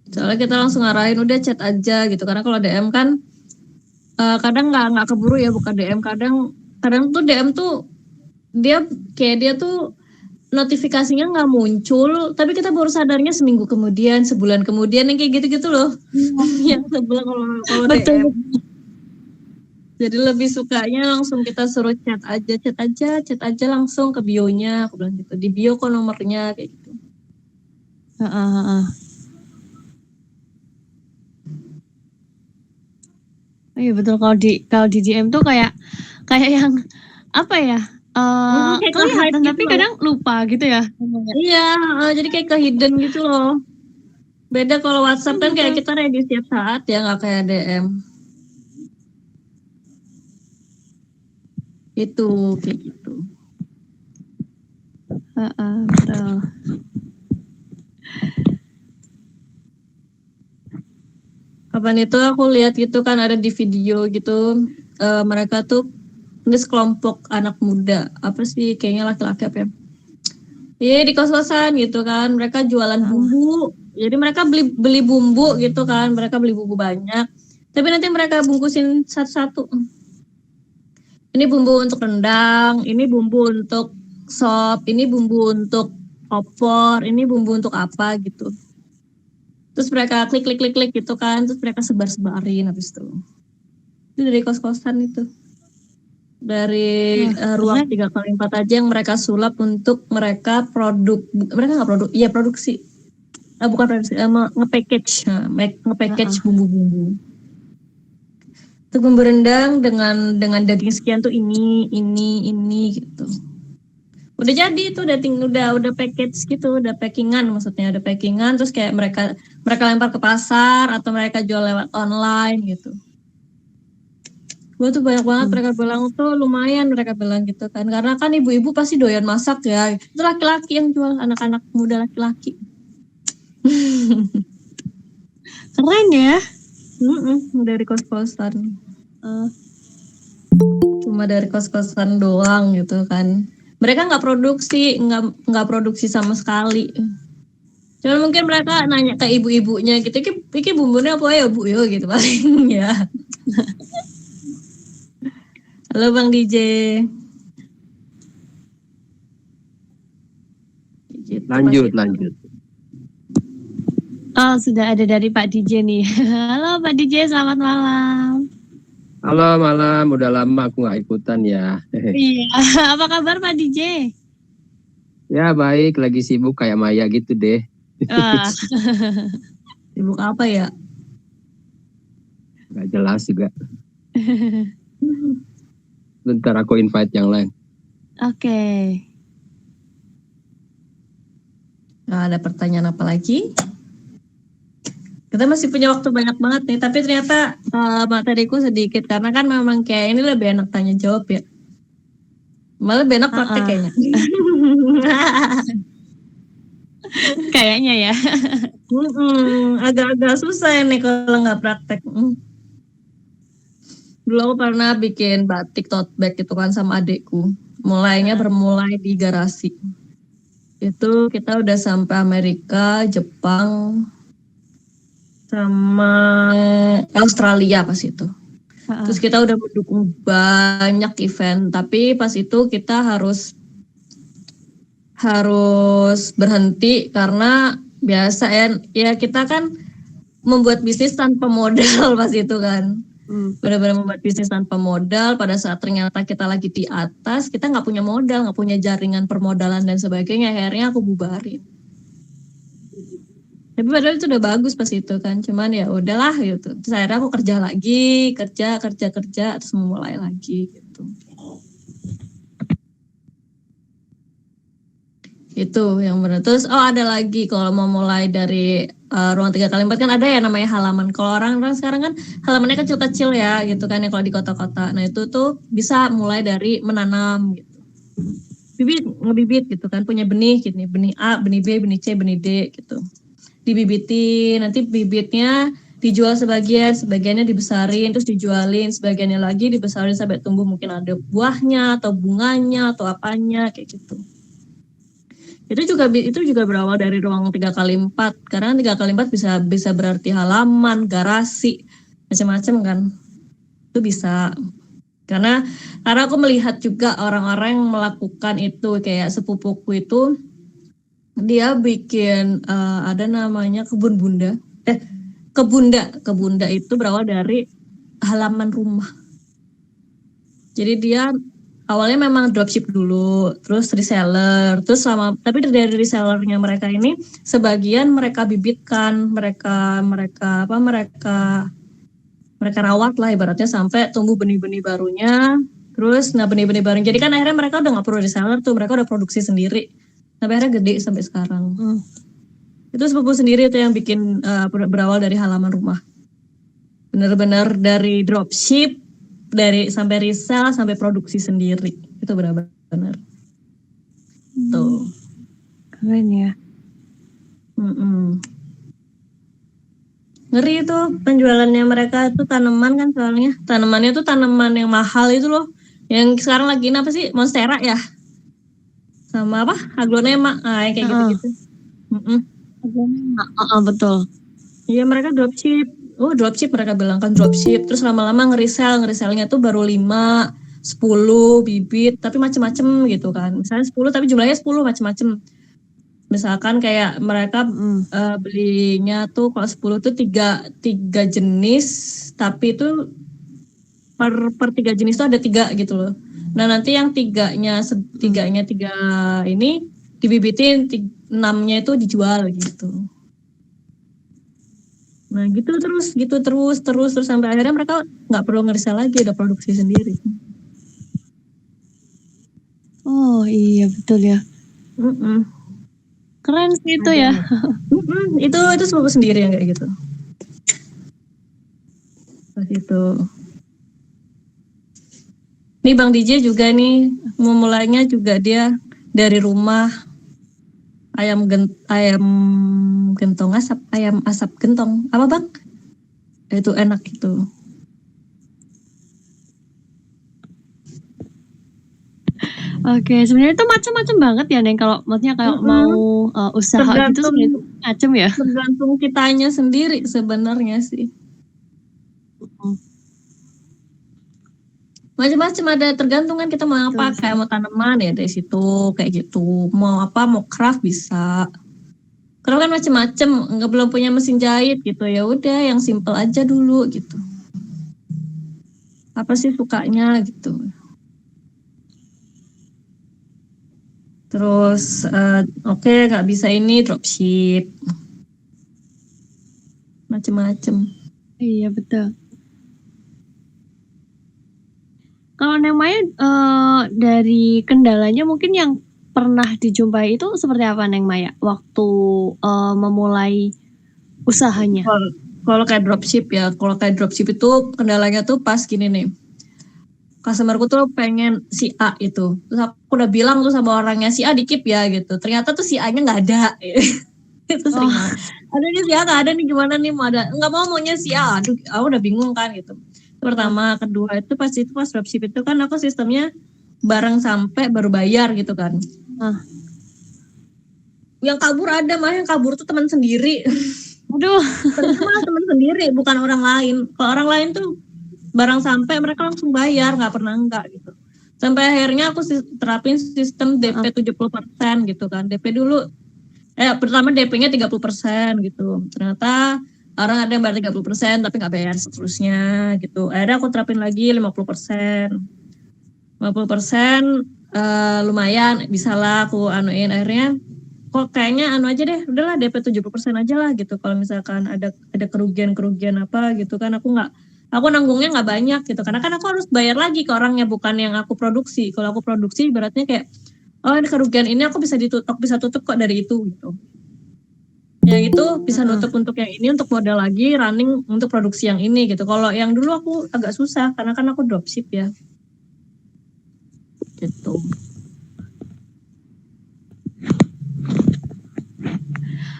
Soalnya kita langsung ngarahin udah chat aja gitu, karena kalau DM kan kadang nggak keburu ya buka DM, kadang tuh DM tuh dia tuh notifikasinya nggak muncul, tapi kita baru sadarnya seminggu kemudian, sebulan kemudian, yang kayak gitu-gitu loh. Yang sebelah kalau DM. Jadi lebih sukanya langsung kita suruh chat aja langsung ke bio-nya, aku bilang gitu. Di bio kok nomornya kayak gitu. Iya betul, kalau di DM tuh kayak yang apa ya? Kelihatan tapi gitu kadang lupa gitu ya. Iya, jadi kayak ke hidden gitu loh. Beda kalau WhatsApp kan kayak kita ready setiap saat ya, nggak kayak DM. Itu kayak gitu. Betul. Kapan itu aku lihat gitu kan ada di video gitu, mereka tuh ini sekelompok anak muda, apa sih kayaknya laki-laki apa ya? Iya di kos-kosan gitu kan, mereka jualan bumbu. Jadi mereka beli bumbu gitu kan, mereka beli bumbu banyak. Tapi nanti mereka bungkusin satu-satu. Ini bumbu untuk rendang, ini bumbu untuk sop, ini bumbu untuk opor, ini bumbu untuk apa gitu. Terus mereka klik gitu kan, terus mereka sebarin habis itu. Itu dari kos-kosan itu. Dari ruang 3x4 aja yang mereka sulap untuk mereka produksi. Bukan produksi, nge-package bumbu-bumbu. Untuk bumbu rendang dengan daging sekian tuh ini gitu. Udah jadi tuh udah package gitu, udah packingan maksudnya, udah packingan terus kayak mereka lempar ke pasar atau mereka jual lewat online gitu. Gue tuh banyak banget mereka bilang tuh lumayan, mereka bilang gitu kan, karena kan ibu-ibu pasti doyan masak ya, itu laki-laki yang jual, anak-anak muda laki-laki. Keren ya. Dari kos-kosan. Cuma dari kos-kosan doang gitu kan. Mereka nggak produksi sama sekali. Cuma mungkin mereka nanya ke ibu-ibunya gitu, iki bumbunya apa ya bu yo gitu paling ya. Halo Bang DJ. Lanjut. Oh sudah ada dari Pak DJ nih. Halo Pak DJ, selamat malam. Halo malam, udah lama aku nggak ikutan ya. Iya, apa kabar Pak DJ? Ya baik, lagi sibuk kayak Maya gitu deh. Sibuk apa ya? Gak jelas juga. Bentar aku invite yang lain. Oke. Nah, ada pertanyaan apa lagi? Kita masih punya waktu banyak banget nih, tapi ternyata materiku sedikit karena kan memang kayak ini lebih enak tanya jawab ya. Malah lebih enak praktek kayaknya. Kayaknya ya. Agak-agak susah nih kalau nggak praktek. Dulu aku pernah bikin batik tote bag gitu kan sama adekku. Bermulai di garasi. Itu kita udah sampai Amerika, Jepang, sama Australia pas itu. Terus kita udah mendukung banyak event, tapi pas itu kita harus berhenti karena biasa ya kita kan membuat bisnis tanpa modal pas itu kan. Benar-benar membuat bisnis tanpa modal. Pada saat ternyata kita lagi di atas, kita nggak punya modal, nggak punya jaringan permodalan dan sebagainya. Akhirnya aku bubarin. Tapi padahal itu udah bagus pas itu kan, cuman ya udahlah gitu. Terus akhirnya aku kerja lagi, kerja, terus memulai lagi gitu. Itu yang benar. Terus ada lagi kalau mau mulai dari ruang 3x4 kan ada ya namanya halaman. Kalau orang sekarang kan halamannya kecil-kecil ya gitu kan ya kalau di kota-kota. Nah itu tuh bisa mulai dari menanam gitu. Ngebibit gitu kan, punya benih gitu nih, benih A, benih B, benih C, benih D gitu. Dibibitin, nanti bibitnya dijual sebagiannya dibesarin, terus dijualin, sebagiannya lagi dibesarin sampai tumbuh mungkin ada buahnya atau bunganya atau apanya kayak gitu. Itu juga berawal dari ruang 3x4 karena 3x4 bisa berarti halaman, garasi, macam-macam kan. Itu bisa. Karena aku melihat juga orang-orang yang melakukan itu kayak sepupuku itu dia bikin ada namanya kebun bunda. Kebunda itu berawal dari halaman rumah. Jadi dia awalnya memang dropship dulu, terus reseller, tapi dari resellernya mereka ini sebagian mereka bibitkan, mereka rawat lah ibaratnya sampai tumbuh benih-benih barunya. Terus benih-benih baru. Jadi kan akhirnya mereka udah nggak perlu reseller tuh, mereka udah produksi sendiri. Sampai akhirnya gede sampai sekarang. Itu sepupu sendiri itu yang bikin berawal dari halaman rumah. Benar-benar dari dropship, sampai resell, sampai produksi sendiri. Itu benar-benar. Tuh. Keren ya. Ngeri itu penjualannya mereka itu tanaman kan soalnya. Tanamannya tuh tanaman yang mahal itu loh. Yang sekarang lagi apa sih? Monstera ya? Sama apa? Aglonema, kayak gitu-gitu. Aglonema, betul. Iya mereka dropship mereka bilang kan dropship. Terus lama-lama ngeresellnya tuh baru 5, 10 bibit, tapi macem-macem gitu kan. Misalnya 10 tapi jumlahnya 10 macem-macem. Misalkan kayak mereka belinya tuh kalau 10 tuh 3 jenis, tapi itu per 3 jenis tuh ada 3 gitu loh. Nah nanti yang 3-nya ini dibibitin, 6-nya itu dijual gitu. Nah gitu terus sampai akhirnya mereka nggak perlu ngeresell lagi, udah produksi sendiri. Oh iya betul ya. Keren sih itu ya. Itu sepupu sendiri yang kayak gitu. Pas itu. Nih Bang DJ juga nih memulainya juga dia dari rumah ayam asap gentong. Apa Bang? Itu enak itu. Oke, sebenarnya itu macam-macam banget ya Neng kalau maksudnya kalau mau usaha gitu sebenarnya macam ya. Tergantung kitanya sendiri sebenarnya sih. Macam-macam ada tergantung kan kita mau apa, kayak mau tanaman ya dari situ kayak gitu, mau craft bisa. Kalau kan macam-macam, belum punya mesin jahit gitu ya udah yang simple aja dulu gitu. Apa sih sukanya gitu. Terus nggak bisa ini dropship, macam-macam. Iya betul. Kalau Neng Maya dari kendalanya mungkin yang pernah dijumpai itu seperti apa Neng Maya waktu memulai usahanya? Kalau kayak dropship itu kendalanya tuh pas gini nih. customerku tuh pengen si A itu. Terus aku udah bilang tuh sama orangnya si A di-keep ya gitu. Ternyata tuh si A-nya nggak ada. Itu sering banget. Ada nih si A nggak ada nih, gimana nih, mau ada nggak, maunya si A. Aduh, aku udah bingung kan gitu. Itu pertama. Kedua itu pas dropship itu kan aku sistemnya barang sampai baru bayar gitu kan. Yang kabur ada, malah yang kabur tuh teman sendiri. Aduh. Malah teman sendiri, bukan orang lain. Kalau orang lain tuh barang sampai mereka langsung bayar, nggak pernah enggak gitu. Sampai akhirnya aku terapin sistem DP 70% gitu kan. DP dulu, pertama DP-nya 30% gitu. Ternyata orang ada yang bayar 30% tapi nggak bayar seterusnya gitu. Akhirnya aku terapin lagi 50%. 50% lumayan, bisa lah aku anuin. Akhirnya kok kayaknya aja deh, udahlah DP 70% aja lah gitu. Kalau misalkan ada kerugian apa gitu kan, aku nanggungnya nggak banyak gitu, karena kan aku harus bayar lagi ke orangnya, bukan yang aku produksi. Kalau aku produksi beratnya kayak, oh ini kerugian ini aku bisa tutup kok dari itu gitu. Yang itu bisa nutup untuk yang ini, untuk modal lagi running untuk produksi yang ini gitu. Kalau yang dulu aku agak susah karena kan aku dropship ya. Gitu.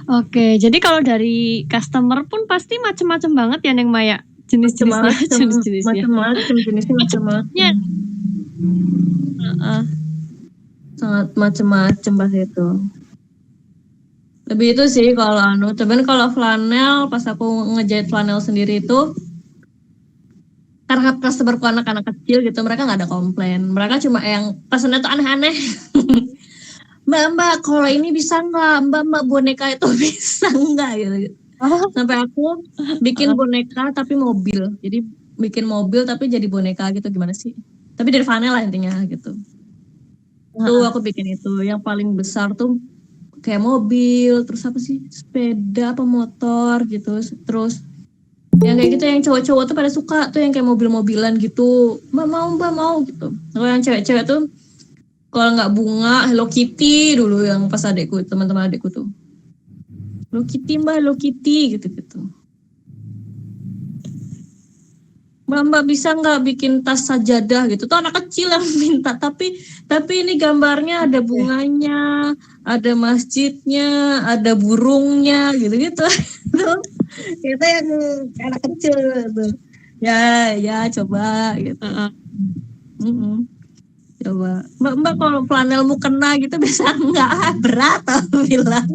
Oke, jadi kalau dari customer pun pasti macam-macam banget ya Neng Maya, jenisnya. Macam-macam jenisnya, macam-macam. Sangat macam-macam pas itu. Lebih itu sih kalau cuman kalau flanel, pas aku ngejahit flanel sendiri itu, karena customerku anak-anak kecil gitu, mereka nggak ada komplain. Mereka cuma yang pesannya tuh aneh-aneh. Mbak, kalau ini bisa nggak? Mbak, boneka itu bisa nggak? Gitu. Sampai aku bikin boneka tapi mobil. Jadi bikin mobil tapi jadi boneka gitu, gimana sih? Tapi dari flanel lah intinya gitu. Tuh aku bikin itu. Yang paling besar tuh kayak mobil, terus apa sih? Sepeda apa motor gitu. Terus yang kayak gitu, yang cowok-cowok tuh pada suka tuh yang kayak mobil-mobilan gitu. Mbak mau gitu. Kalau yang cewek-cewek tuh, kalau nggak bunga, Hello Kitty dulu yang pas adekku, teman-teman adekku tuh. Hello Kitty Mbak, Hello Kitty gitu-gitu. Mbak bisa nggak bikin tas sajadah gitu? Tuh anak kecil yang minta, tapi ini gambarnya ada bunganya, ada masjidnya, ada burungnya gitu-gitu. Kita yang anak kecil tuh. Ya coba gitu. Coba. Mbak kalau flanelmu kena gitu bisa enggak? Berat aku bilang.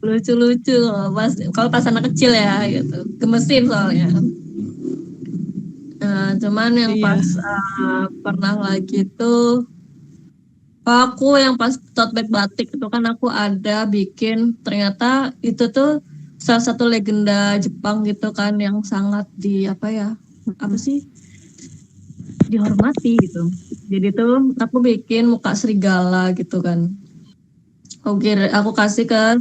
Lucu-lucu kalau pas anak kecil ya gitu. Gemesin soalnya. Cuman yang pas pernah lagi tuh, aku yang pas tote bag batik itu kan aku ada bikin, ternyata itu tuh salah satu legenda Jepang gitu kan, yang sangat dihormati gitu. Jadi tuh aku bikin muka serigala gitu kan. Aku kasih ke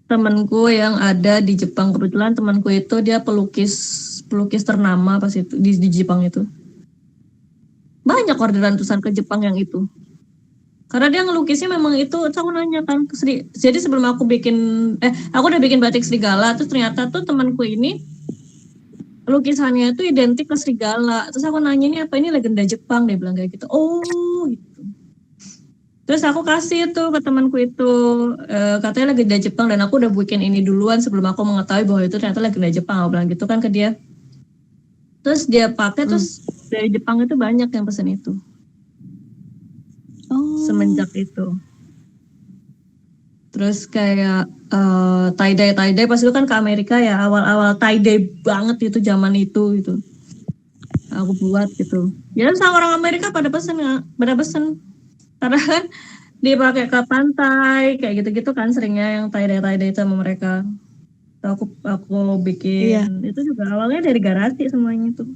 temanku yang ada di Jepang. Kebetulan temanku itu dia pelukis ternama pas itu di Jepang itu. Banyak orderan tulisan ke Jepang yang itu. Karena dia ngelukisnya memang itu, terus aku nanya kan jadi sebelum aku udah bikin batik serigala, terus ternyata tuh temanku ini lukisannya itu identik ke serigala. Terus aku nanya, ini apa, ini legenda Jepang, dia bilang kayak gitu. Oh gitu. Terus aku kasih tuh ke temanku itu, katanya legenda Jepang, dan aku udah bikin ini duluan sebelum aku mengetahui bahwa itu ternyata legenda Jepang. Aku bilang gitu kan ke dia. Terus dia pakai, terus dari Jepang itu banyak yang pesen itu. Semenjak itu. Terus kayak tie-dye pas itu kan ke Amerika ya, awal-awal tie-dye banget itu zaman itu gitu. Aku buat gitu. Ya sama orang Amerika pada pesen. Karena kan dipakai ke pantai kayak gitu-gitu kan seringnya yang tie-dye sama mereka. Aku bikin itu juga awalnya dari garasi semuanya tuh.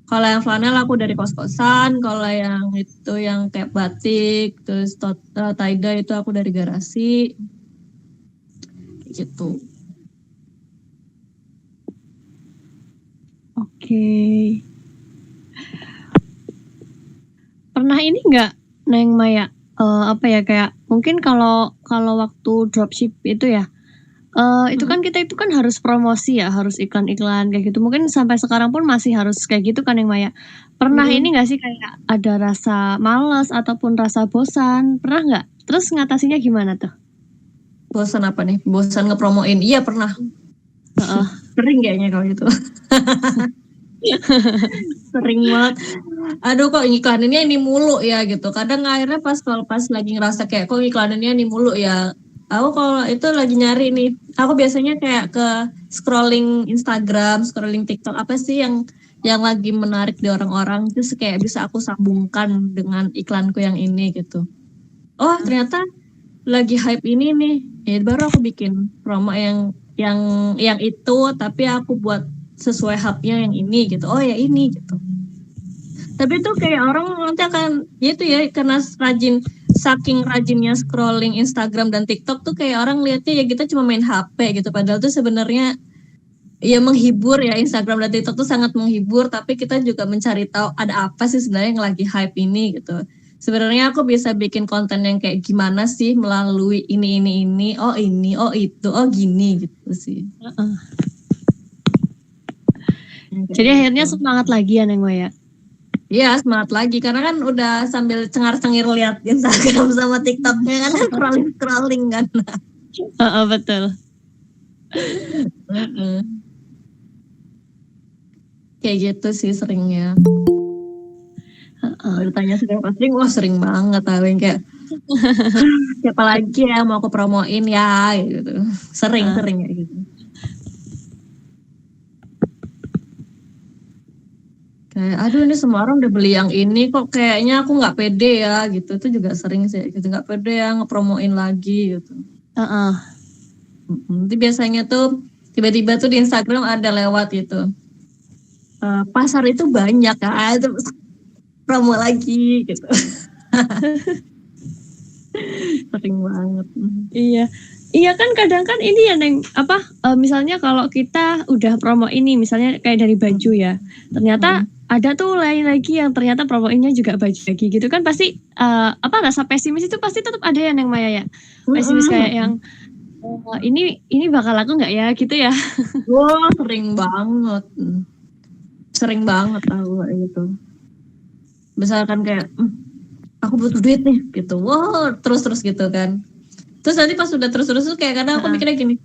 Kalau yang flanel aku dari kos-kosan, kalau yang itu yang kayak batik, terus tie-dye itu aku dari garasi. Gitu. Oke. Pernah ini enggak Neng Maya, kayak mungkin kalau waktu dropship itu ya, Itu kan kita itu kan harus promosi ya, harus iklan-iklan kayak gitu. Mungkin sampai sekarang pun masih harus kayak gitu kan yang Maya. Pernah ini nggak sih kayak ada rasa males ataupun rasa bosan? Pernah nggak? Terus ngatasinya gimana tuh? Bosan apa nih? Bosan ngepromoin? Iya pernah. Heeh. Sering kayaknya kalau itu. Sering banget. Aduh kok iklaninnya ini mulu ya gitu. Kadang akhirnya kalau pas lagi ngerasa kayak kok iklaninnya ini mulu ya. Aku kalau itu lagi nyari nih. Aku biasanya kayak ke scrolling Instagram, scrolling TikTok apa sih yang lagi menarik di orang-orang, terus kayak bisa aku sambungkan dengan iklanku yang ini gitu. Oh ternyata lagi hype ini nih. Ya baru aku bikin promo yang itu, tapi aku buat sesuai hype-nya yang ini gitu. Oh ya ini gitu. Tapi tuh kayak orang nanti akan gitu ya, karena saking rajinnya scrolling Instagram dan TikTok tuh kayak orang lihatnya ya kita cuma main HP gitu. Padahal tuh sebenarnya ya menghibur ya, Instagram dan TikTok tuh sangat menghibur, tapi kita juga mencari tahu ada apa sih sebenarnya yang lagi hype ini gitu. Sebenarnya aku bisa bikin konten yang kayak gimana sih melalui ini, oh ini, oh itu, oh gini gitu sih. Jadi akhirnya semangat lagi ya Neng Maya. Iya semangat lagi karena kan udah sambil cengar-cengir lihat Instagram sama TikToknya kan scrolling kan. Betul. Kayak gitu sih seringnya. Ditanya sering sering, wah sering banget yang kayak siapa lagi ya mau aku promoin ya gitu. Sering ya gitu. Kayak aduh ini semua orang udah beli yang ini kok kayaknya aku nggak pede ya gitu. Itu juga sering sih gitu, nggak pede ya ngepromoin lagi gitu. Nanti biasanya tuh tiba-tiba tuh di Instagram ada lewat gitu. Pasar itu banyak ya, terus promo lagi gitu. Sering banget. Iya kan kadang kan ini ya Neng misalnya kalau kita udah promo ini misalnya kayak dari baju ya, ternyata ada tuh lain lagi yang ternyata promoinnya juga baju lagi gitu kan, pasti rasa pesimis itu pasti tetap ada ya Neng Maya ya, pesimis kayak yang ini bakal laku nggak ya gitu ya. Wah sering banget tahu gitu. Misalkan kayak aku butuh duit nih gitu, wah terus gitu kan. Terus nanti pas udah terus tuh kayak kadang aku mikirnya gini,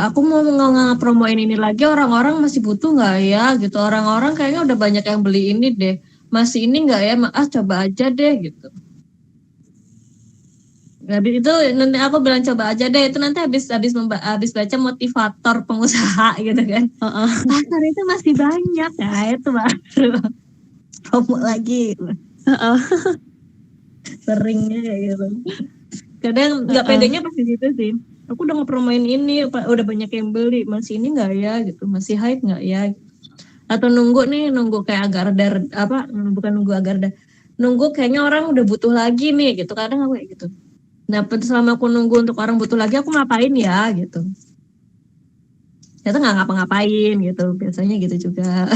aku mau nge-promoin ini lagi orang-orang masih butuh nggak ya gitu, orang-orang kayaknya udah banyak yang beli ini deh, masih ini nggak ya, coba aja deh gitu. Habis itu nanti aku bilang coba aja deh, itu nanti habis baca motivator pengusaha gitu kan. Pasar itu masih banyak ya, itu baru promo lagi. Seringnya kayak gitu. Kadang nggak pedenya pasti gitu sih. Aku udah ngepromoin ini, udah banyak yang beli, masih ini nggak ya gitu, masih hype nggak ya? Atau nunggu kayak agar nunggu kayaknya orang udah butuh lagi nih gitu. Kadang aku kayak gitu. Nah, selama aku nunggu untuk orang butuh lagi, aku ngapain ya gitu? Ternyata nggak ngapa-ngapain gitu. Biasanya gitu juga.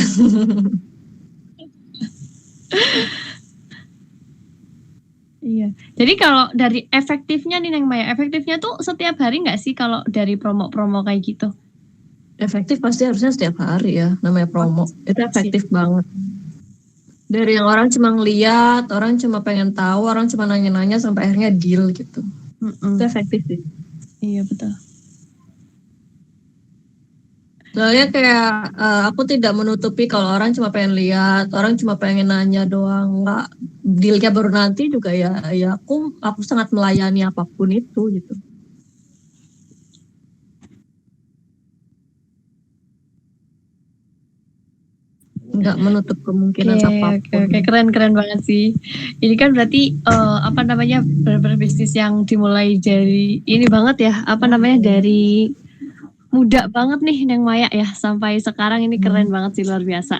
Iya. Jadi kalau dari efektifnya nih Neng Maya, efektifnya tuh setiap hari nggak sih kalau dari promo-promo kayak gitu? Efektif pasti harusnya setiap hari ya, namanya promo. Itu efektif banget. Dari yang orang cuma ngeliat, orang cuma pengen tahu, orang cuma nanya-nanya sampai akhirnya deal gitu. Itu efektif sih. Iya betul. Soalnya kayak aku tidak menutupi kalau orang cuma pengen lihat, orang cuma pengen nanya doang, nggak dealnya baru nanti juga ya aku sangat melayani apapun itu gitu. Nggak menutup kemungkinan apapun. Oke, keren banget sih. Ini kan berarti berbisnis yang dimulai dari ini banget ya, dari muda banget nih Neng Maya ya, sampai sekarang ini keren banget sih, luar biasa.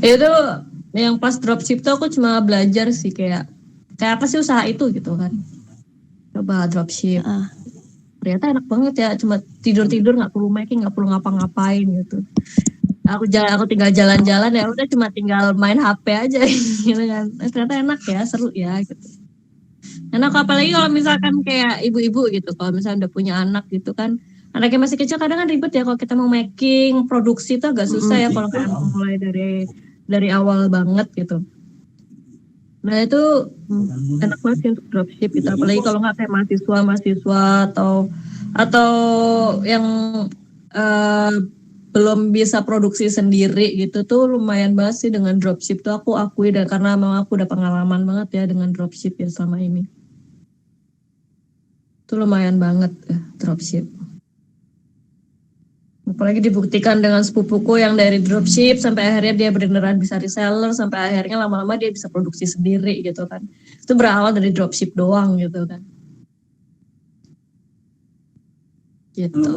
Itu yang pas dropship tuh aku cuma belajar sih kayak apa sih usaha itu gitu kan. Coba dropship. Ternyata enak banget ya, cuma tidur nggak perlu making, nggak perlu ngapa-ngapain gitu. Aku tinggal jalan-jalan ya udah, cuma tinggal main HP aja gitu kan. Ternyata enak ya, seru ya gitu. Enak apalagi kalau misalkan kayak ibu-ibu gitu, kalau misalnya udah punya anak gitu kan, anaknya masih kecil kadang kan ribet ya kalau kita mau making produksi itu agak susah ya kalau kayak mau mulai dari awal banget gitu. Nah itu enak banget sih untuk dropship gitu, apalagi kalau nggak kayak mahasiswa atau yang eh, belum bisa produksi sendiri gitu tuh lumayan banget sih dengan dropship tuh aku akui dan karena memang aku udah pengalaman banget ya dengan dropship ya selama ini. Itu lumayan banget dropship. Apalagi dibuktikan dengan sepupuku yang dari dropship sampai akhirnya dia beneran bisa reseller sampai akhirnya lama-lama dia bisa produksi sendiri gitu kan. Itu berawal dari dropship doang gitu kan. Gitu.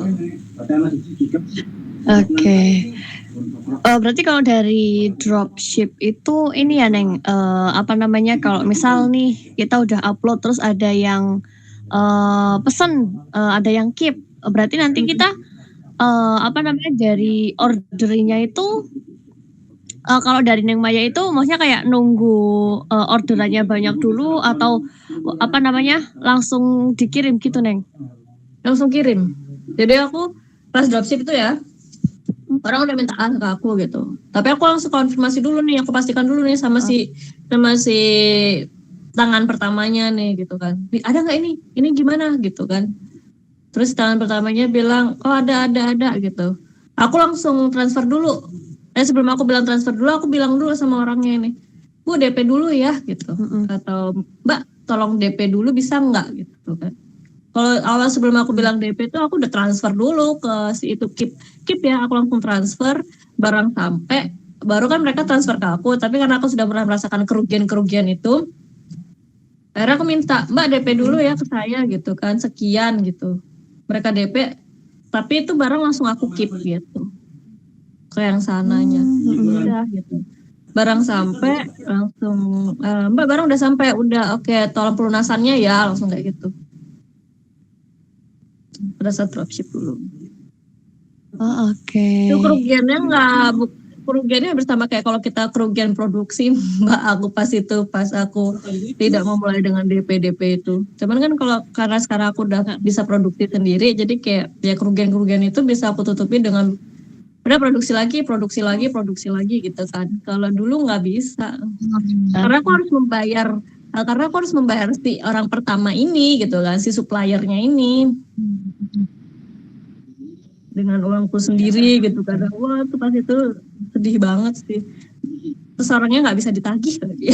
Oke. Berarti kalau dari dropship itu ini ya Neng, apa namanya kalau misal nih kita udah upload terus ada yang pesen, ada yang keep, berarti nanti kita apa namanya dari ordernya itu kalau dari Neng Maya itu maksudnya kayak nunggu orderannya banyak dulu atau apa namanya langsung dikirim gitu Neng? Langsung kirim. Jadi aku pas dropship itu ya orang udah minta ke aku gitu. Tapi aku langsung konfirmasi dulu nih, aku pastikan dulu nih sama si tangan pertamanya nih gitu kan. Ada nggak ini? Ini gimana gitu kan? Terus tangan pertamanya bilang, oh ada gitu. Aku langsung transfer dulu. Sebelum aku bilang transfer dulu, aku bilang dulu sama orangnya ini, Bu DP dulu ya gitu. Atau Mbak tolong DP dulu bisa nggak gitu kan. Kalau awal sebelum aku bilang DP itu aku udah transfer dulu ke si itu keep ya, aku langsung transfer barang sampai baru kan mereka transfer ke aku, tapi karena aku sudah pernah merasakan kerugian itu, akhirnya aku minta Mbak DP dulu ya ke saya gitu kan, sekian gitu. Mereka DP, tapi itu barang langsung aku keep gitu ke yang sananya. Udah gitu. Barang sampai langsung Mbak barang udah sampai, udah oke, tolong pelunasannya ya, langsung kayak gitu. Pada saat dropship dulu. Oh, oke. Itu kerugiannya bersama kayak kalau kita kerugian produksi Mbak aku pas aku tidak memulai dengan DP itu. Cuman kan kalau karena sekarang aku udah bisa produksi sendiri, jadi kayak ya kerugian itu bisa aku tutupi dengan udah produksi lagi gitu kan. Kalau dulu nggak bisa, karena aku harus membayar si orang pertama ini gitu kan, si suppliernya ini dengan uangku sendiri gitu kan. Wah tuh pas itu sedih banget sih. Terus orangnya nggak bisa ditagih lagi.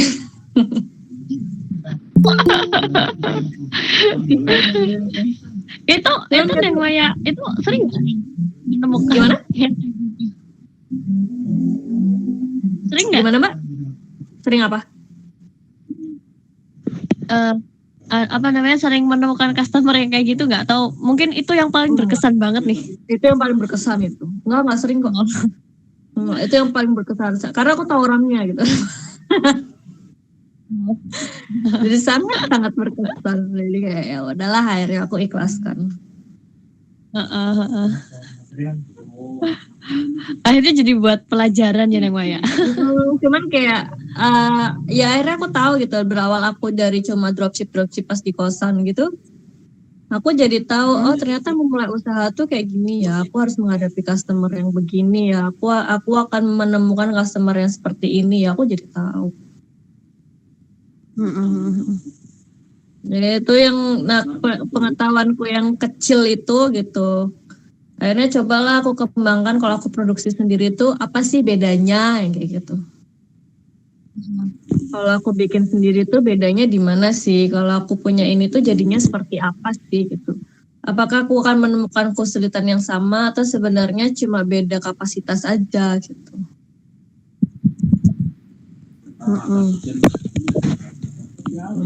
itu Neng Maya itu sering nggak menemukan Gimana? Sering nggak? Gimana Mbak? Sering apa? Apa namanya sering menemukan customer yang kayak gitu nggak? Atau mungkin itu yang paling berkesan banget nih? Itu yang paling berkesan itu. Nggak sering kok. Itu yang paling berkesan. Karena aku tahu orangnya gitu. Jadi sangat berkesan. Jadi kayak ya udahlah akhirnya aku ikhlaskan. Akhirnya jadi buat pelajaran ya Neng Maya. Cuman kayak ya akhirnya aku tahu gitu, berawal aku dari cuma dropship pas di kosan gitu, aku jadi tahu oh ternyata memulai usaha tuh kayak gini ya, aku harus menghadapi customer yang begini ya, aku akan menemukan customer yang seperti ini ya, aku jadi tahu. Jadi itu yang pengetahuanku yang kecil itu gitu. Akhirnya cobalah aku kembangkan kalau aku produksi sendiri itu apa sih bedanya yang kayak gitu. Kalau aku bikin sendiri tuh bedanya di mana sih? Kalau aku punya ini tuh jadinya seperti apa sih gitu. Apakah aku akan menemukan kesulitan yang sama atau sebenarnya cuma beda kapasitas aja gitu.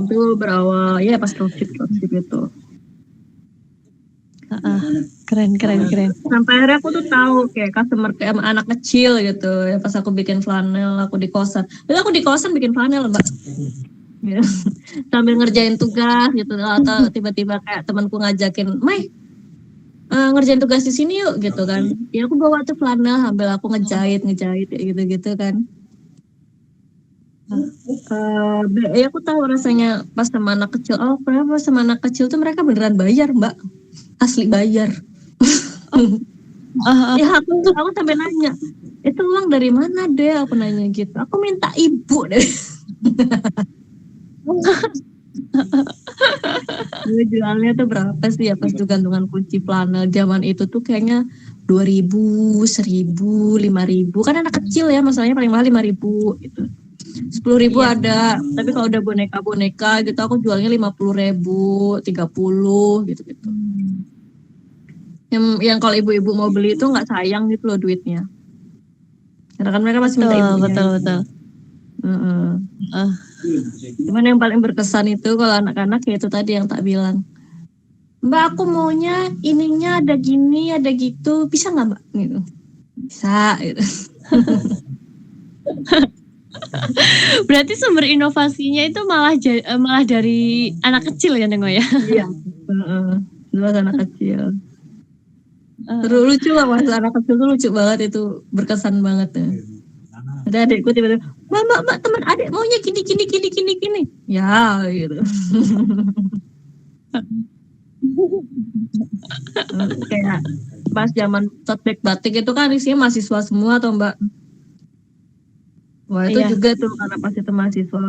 Itu berawal ya pas dropship itu. Keren. Sampai akhirnya aku tuh tahu kayak customer kayak anak kecil gitu. Ya pas aku bikin flanel, aku di kosan. Jadi aku di kosan bikin flanel Mbak. Ya. Sambil ngerjain tugas gitu atau tiba-tiba kayak temanku ngajakin, "Mai, ngerjain tugas di sini yuk," gitu kan. Ya aku bawa tuh flanel sambil aku ngejahit kayak gitu-gitu kan. Aku tahu rasanya pas sama anak kecil. Oh, kenapa sama anak kecil tuh mereka beneran bayar, Mbak? Asli bayar. Ya aku sampai nanya, itu uang dari mana deh? Aku nanya gitu. Aku minta ibu deh. Jualnya tuh berapa sih ya pas tuh gantungan kunci flanel zaman itu tuh kayaknya 2.000, 1.000, 5.000. Kan anak kecil ya, masalahnya paling mahal 5.000 gitu. 10.000 Iya. ada, tapi kalau udah boneka gitu aku jualnya 50.000, 30 gitu. Yang kalau ibu-ibu mau beli itu nggak sayang gitu loh duitnya. Karena kan mereka masih minta ibunya. Betul. Cuman yang paling berkesan itu kalau anak-anak ya itu tadi yang tak bilang. Mbak, aku maunya ininya ada gini, ada gitu. Bisa nggak, Mbak? Gitu. Bisa gitu. Berarti sumber inovasinya itu malah dari anak kecil ya, Neng ya? Iya. Dulu anak kecil. Terus lucu lah, waktu anak kecil tuh lucu banget, itu berkesan banget ya. Ada adikku tiba-tiba, Mbak, teman adik maunya gini. Ya, gitu. Kayak pas zaman tote bag batik itu kan isinya mahasiswa semua tuh, Mbak. Wah, itu juga tuh karena pas itu mahasiswa,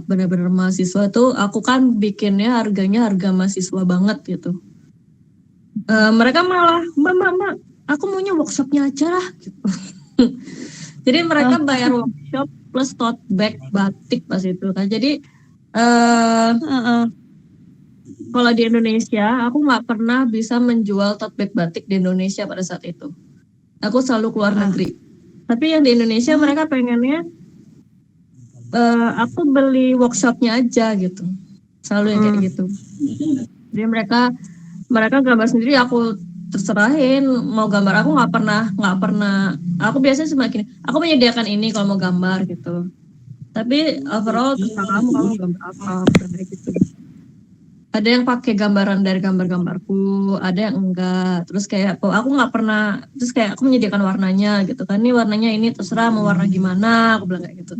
benar-benar mahasiswa tuh aku kan bikinnya harganya harga mahasiswa banget gitu. Mereka malah, Mbak, aku maunya workshopnya aja lah gitu. Jadi mereka bayar workshop plus tote bag batik pas itu kan. Jadi kalau di Indonesia aku nggak pernah bisa menjual tote bag batik di Indonesia pada saat itu. Aku selalu keluar negeri. Tapi yang di Indonesia mereka pengennya aku beli workshopnya aja gitu. Selalu yang kayak gitu. Jadi mereka gambar sendiri, aku terserahin mau gambar. Aku nggak pernah. Aku biasanya cuma gini, aku menyediakan ini kalau mau gambar gitu. Tapi overall terserah kamu gambar apa kayak gitu. Ada yang pakai gambaran dari gambar-gambarku, ada yang enggak. Terus kayak aku nggak pernah. Terus kayak aku menyediakan warnanya gitu kan. Ini warnanya ini terserah mau warna gimana. Aku bilang kayak gitu.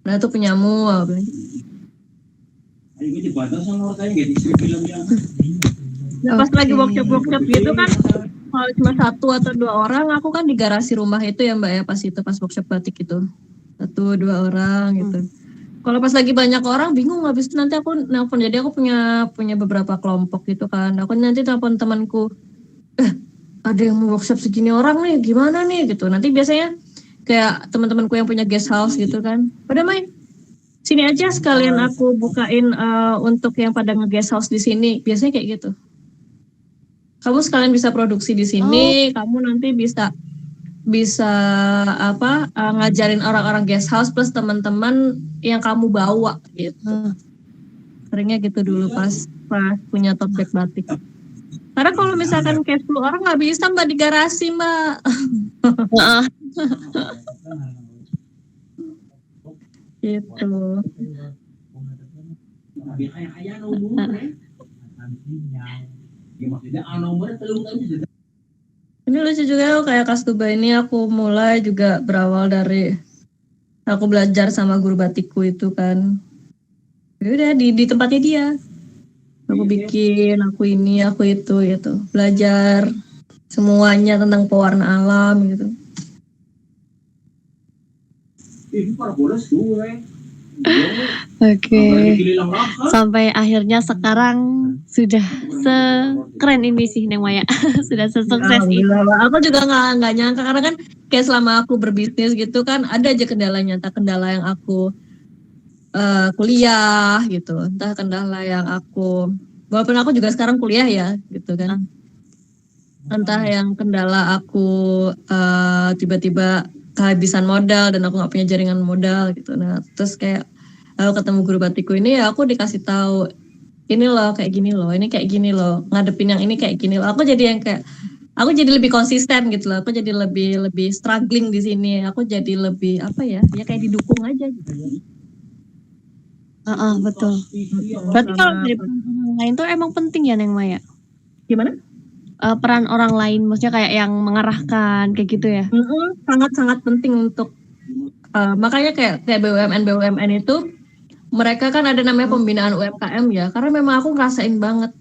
Nah itu punyamu. Aku bilang. Nah, pas lagi workshop gitu kan, kalau cuma 1 atau 2 orang, aku kan di garasi rumah itu ya Mbak ya, pas workshop batik itu 1-2 orang gitu. Kalau pas lagi banyak orang bingung, habis itu nanti aku nelpon. Jadi aku punya beberapa kelompok gitu kan. Aku nanti telepon temanku, ada yang mau workshop segini orang nih, gimana nih gitu. Nanti biasanya kayak teman-temanku yang punya guest house gitu kan, pada main sini aja sekalian aku bukain untuk yang pada nge-guest house di sini. Biasanya kayak gitu. Kamu sekalian bisa produksi di sini, kamu nanti bisa ngajarin orang-orang guest house plus teman-teman yang kamu bawa gitu. Seringnya gitu dulu pas punya tote bag batik. Karena kalau misalkan kayak 10 orang nggak bisa Mbak di garasi Mbak. Gitu. Ini lucu juga kayak Kastuba ini aku mulai juga berawal dari aku belajar sama guru batikku itu kan. Ya udah di tempatnya dia. Aku bikin, aku ini, aku itu gitu. Belajar semuanya tentang pewarna alam gitu. Oke. Sampai akhirnya sekarang sudah sekeren ini sih Neng Maya. Sudah sesukses ini. Aku juga nggak nyangka karena kan kayak selama aku berbisnis gitu kan ada aja kendalanya. Entah kendala yang aku kuliah gitu, entah kendala yang aku, walaupun aku juga sekarang kuliah ya gitu kan. Entah yang kendala aku tiba-tiba kehabisan modal dan aku nggak punya jaringan modal gitu. Nah terus kayak aku ketemu guru batikku ini ya aku dikasih tahu ini loh kayak gini loh, ini kayak gini loh, ngadepin yang ini kayak gini loh. Aku jadi lebih konsisten gitu loh. Aku jadi lebih struggling di sini. Aku jadi lebih ya kayak didukung aja gitu. Betul. Berarti kalau dari orang lain tuh emang penting ya Neng Maya? Gimana? Peran orang lain, maksudnya kayak yang mengarahkan kayak gitu ya? Sangat-sangat penting untuk Makanya kayak BUMN itu mereka kan ada namanya pembinaan UMKM ya, karena memang aku ngerasain banget.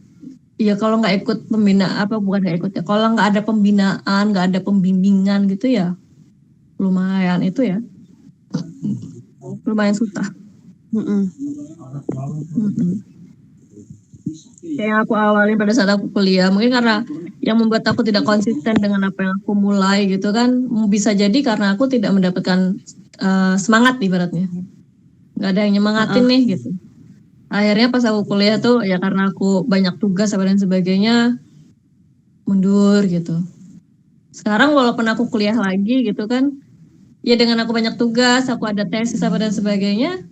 Ya kalau nggak ikut bukan nggak ikut ya, kalau nggak ada pembinaan, nggak ada pembimbingan gitu ya, lumayan itu ya, lumayan susah. Kayak yang aku awalin pada saat aku kuliah, mungkin karena yang membuat aku tidak konsisten dengan apa yang aku mulai gitu kan, bisa jadi karena aku tidak mendapatkan semangat ibaratnya, nggak ada yang nyemangatin nih gitu. Akhirnya pas aku kuliah tuh ya karena aku banyak tugas dan sebagainya, mundur gitu. Sekarang walaupun aku kuliah lagi gitu kan, ya dengan aku banyak tugas, aku ada tesis dan sebagainya,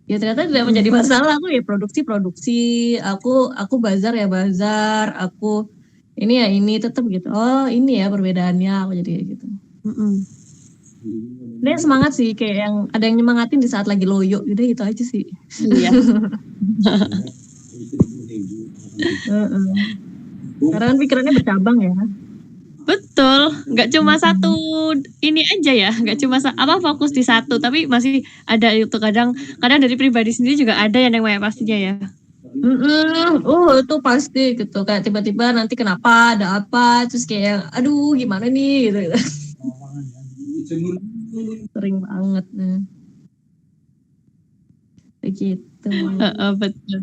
ya ternyata tidak menjadi masalah. Aku ya produksi, aku bazar, aku ini ya ini tetap gitu. Oh ini ya perbedaannya, aku jadi gitu. Ini semangat sih, kayak yang ada yang nyemangatin di saat lagi loyo gitu, itu aja sih. Iya. Karena kan pikirannya bercabang ya. Betul, nggak cuma satu ini aja ya, nggak cuma fokus di satu, tapi masih ada itu kadang dari pribadi sendiri juga ada yang namanya pastinya ya. Itu pasti gitu, kayak tiba-tiba nanti kenapa, ada apa, terus kayak aduh gimana nih gitu. Sering banget nih. Begitu. Betul.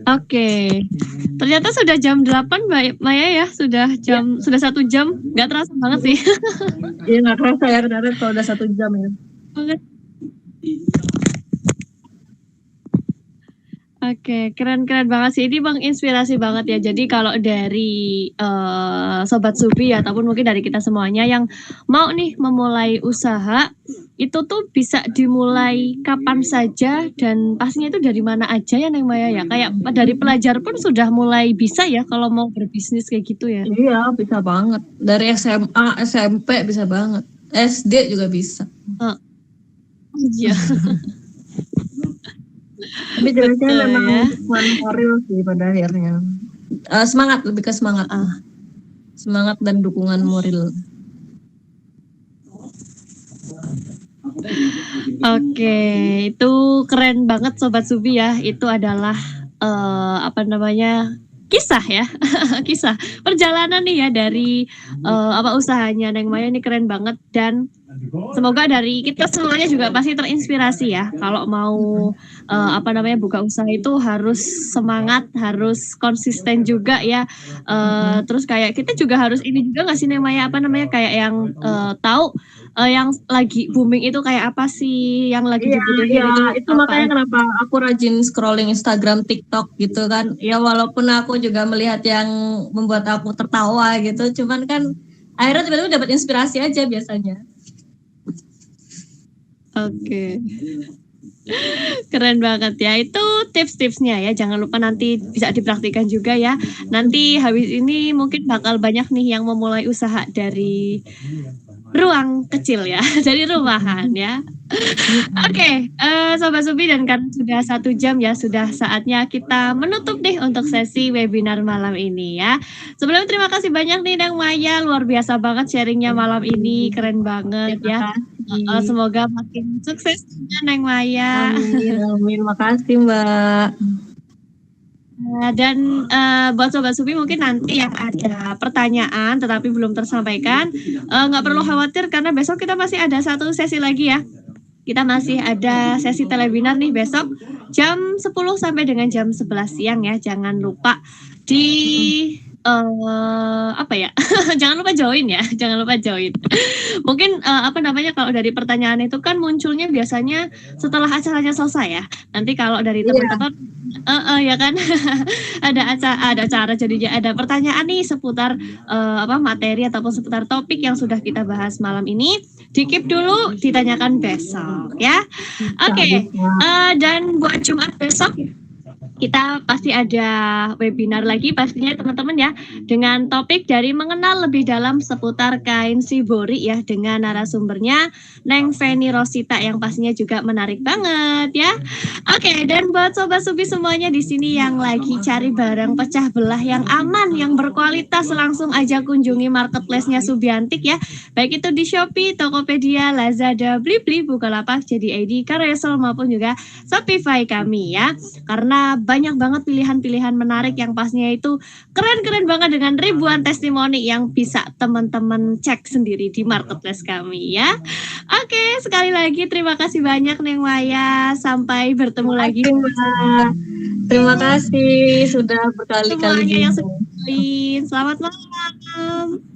Oke. Ternyata sudah jam 8 Mbak Maya ya, sudah 1 jam. Nggak terasa banget sih. Iya nggak terasa ya, ternyata kalau udah 1 jam ya. Oke, keren banget sih. Ini menginspirasi banget ya. Jadi kalau dari Sobat Subi ataupun mungkin dari kita semuanya yang mau nih memulai usaha, itu tuh bisa dimulai kapan saja dan pastinya itu dari mana aja ya Neng Maya ya. Kayak dari pelajar pun sudah mulai bisa ya kalau mau berbisnis kayak gitu ya. Iya, bisa banget. Dari SMA, SMP bisa banget. SD juga bisa. Iya. Tapi jelasnya memang moral sih pada akhirnya. Semangat, lebih ke semangat. Semangat dan dukungan moral. Oke, itu keren banget Sobat Subi ya. Itu adalah kisah ya. Kisah perjalanan nih ya dari usahanya Neng Maya ini keren banget, dan semoga dari kita semuanya juga pasti terinspirasi ya. Kalau mau buka usaha itu harus semangat, harus konsisten juga ya. Terus kayak kita juga harus ini juga nggak sih Neng Maya kayak yang tahu yang lagi booming itu kayak apa sih, yang lagi dibutuhin itu makanya kenapa aku rajin scrolling Instagram, TikTok gitu kan. Ya walaupun aku juga melihat yang membuat aku tertawa gitu, cuman kan akhirnya tiba-tiba dapat inspirasi aja biasanya. Oke. Keren banget ya. Itu tips-tipsnya ya. Jangan lupa nanti bisa dipraktikkan juga ya. Nanti habis ini mungkin bakal banyak nih yang memulai usaha dari ruang kecil ya, dari rumahan ya. Oke, Sobat Subi, dan kan sudah 1 jam ya, sudah saatnya kita menutup nih untuk sesi webinar malam ini ya. Sebelum terima kasih banyak nih Neng Maya, luar biasa banget sharingnya malam ini, keren banget ya. Semoga makin sukses Neng Maya. Amin, makasih Mbak. Dan buat Sobat Subi mungkin nanti yang ada pertanyaan tetapi belum tersampaikan, nggak perlu khawatir karena besok kita masih ada 1 sesi lagi ya. Kita masih ada sesi telewebinar nih besok jam 10 sampai dengan jam 11 siang ya. Jangan lupa jangan lupa join ya, jangan lupa join. Mungkin kalau dari pertanyaan itu kan munculnya biasanya setelah acaranya selesai ya. Nanti kalau dari teman-teman ya kan ada acara jadinya ada pertanyaan nih seputar materi ataupun seputar topik yang sudah kita bahas malam ini, di-keep dulu, ditanyakan besok ya. Oke. Dan buat Jumat besok kita pasti ada webinar lagi pastinya teman-teman ya, dengan topik dari mengenal lebih dalam seputar kain shibori ya, dengan narasumbernya Neng Feni Rosita yang pastinya juga menarik banget ya. Oke, dan buat Sobat Subi semuanya di sini yang lagi cari barang pecah belah yang aman, yang berkualitas, langsung aja kunjungi marketplace-nya Subiantik ya. Baik itu di Shopee, Tokopedia, Lazada, Blibli, Bukalapak, Jadi ID, Carousel maupun juga Shopify kami ya. Karena banyak banget pilihan-pilihan menarik yang pastinya itu keren-keren banget dengan ribuan testimoni yang bisa teman-teman cek sendiri di marketplace kami ya. Oke, sekali lagi terima kasih banyak Neng Maya. Sampai bertemu lagi. Terima kasih sudah berkali-kali. Semuanya yang sudah join. Selamat malam.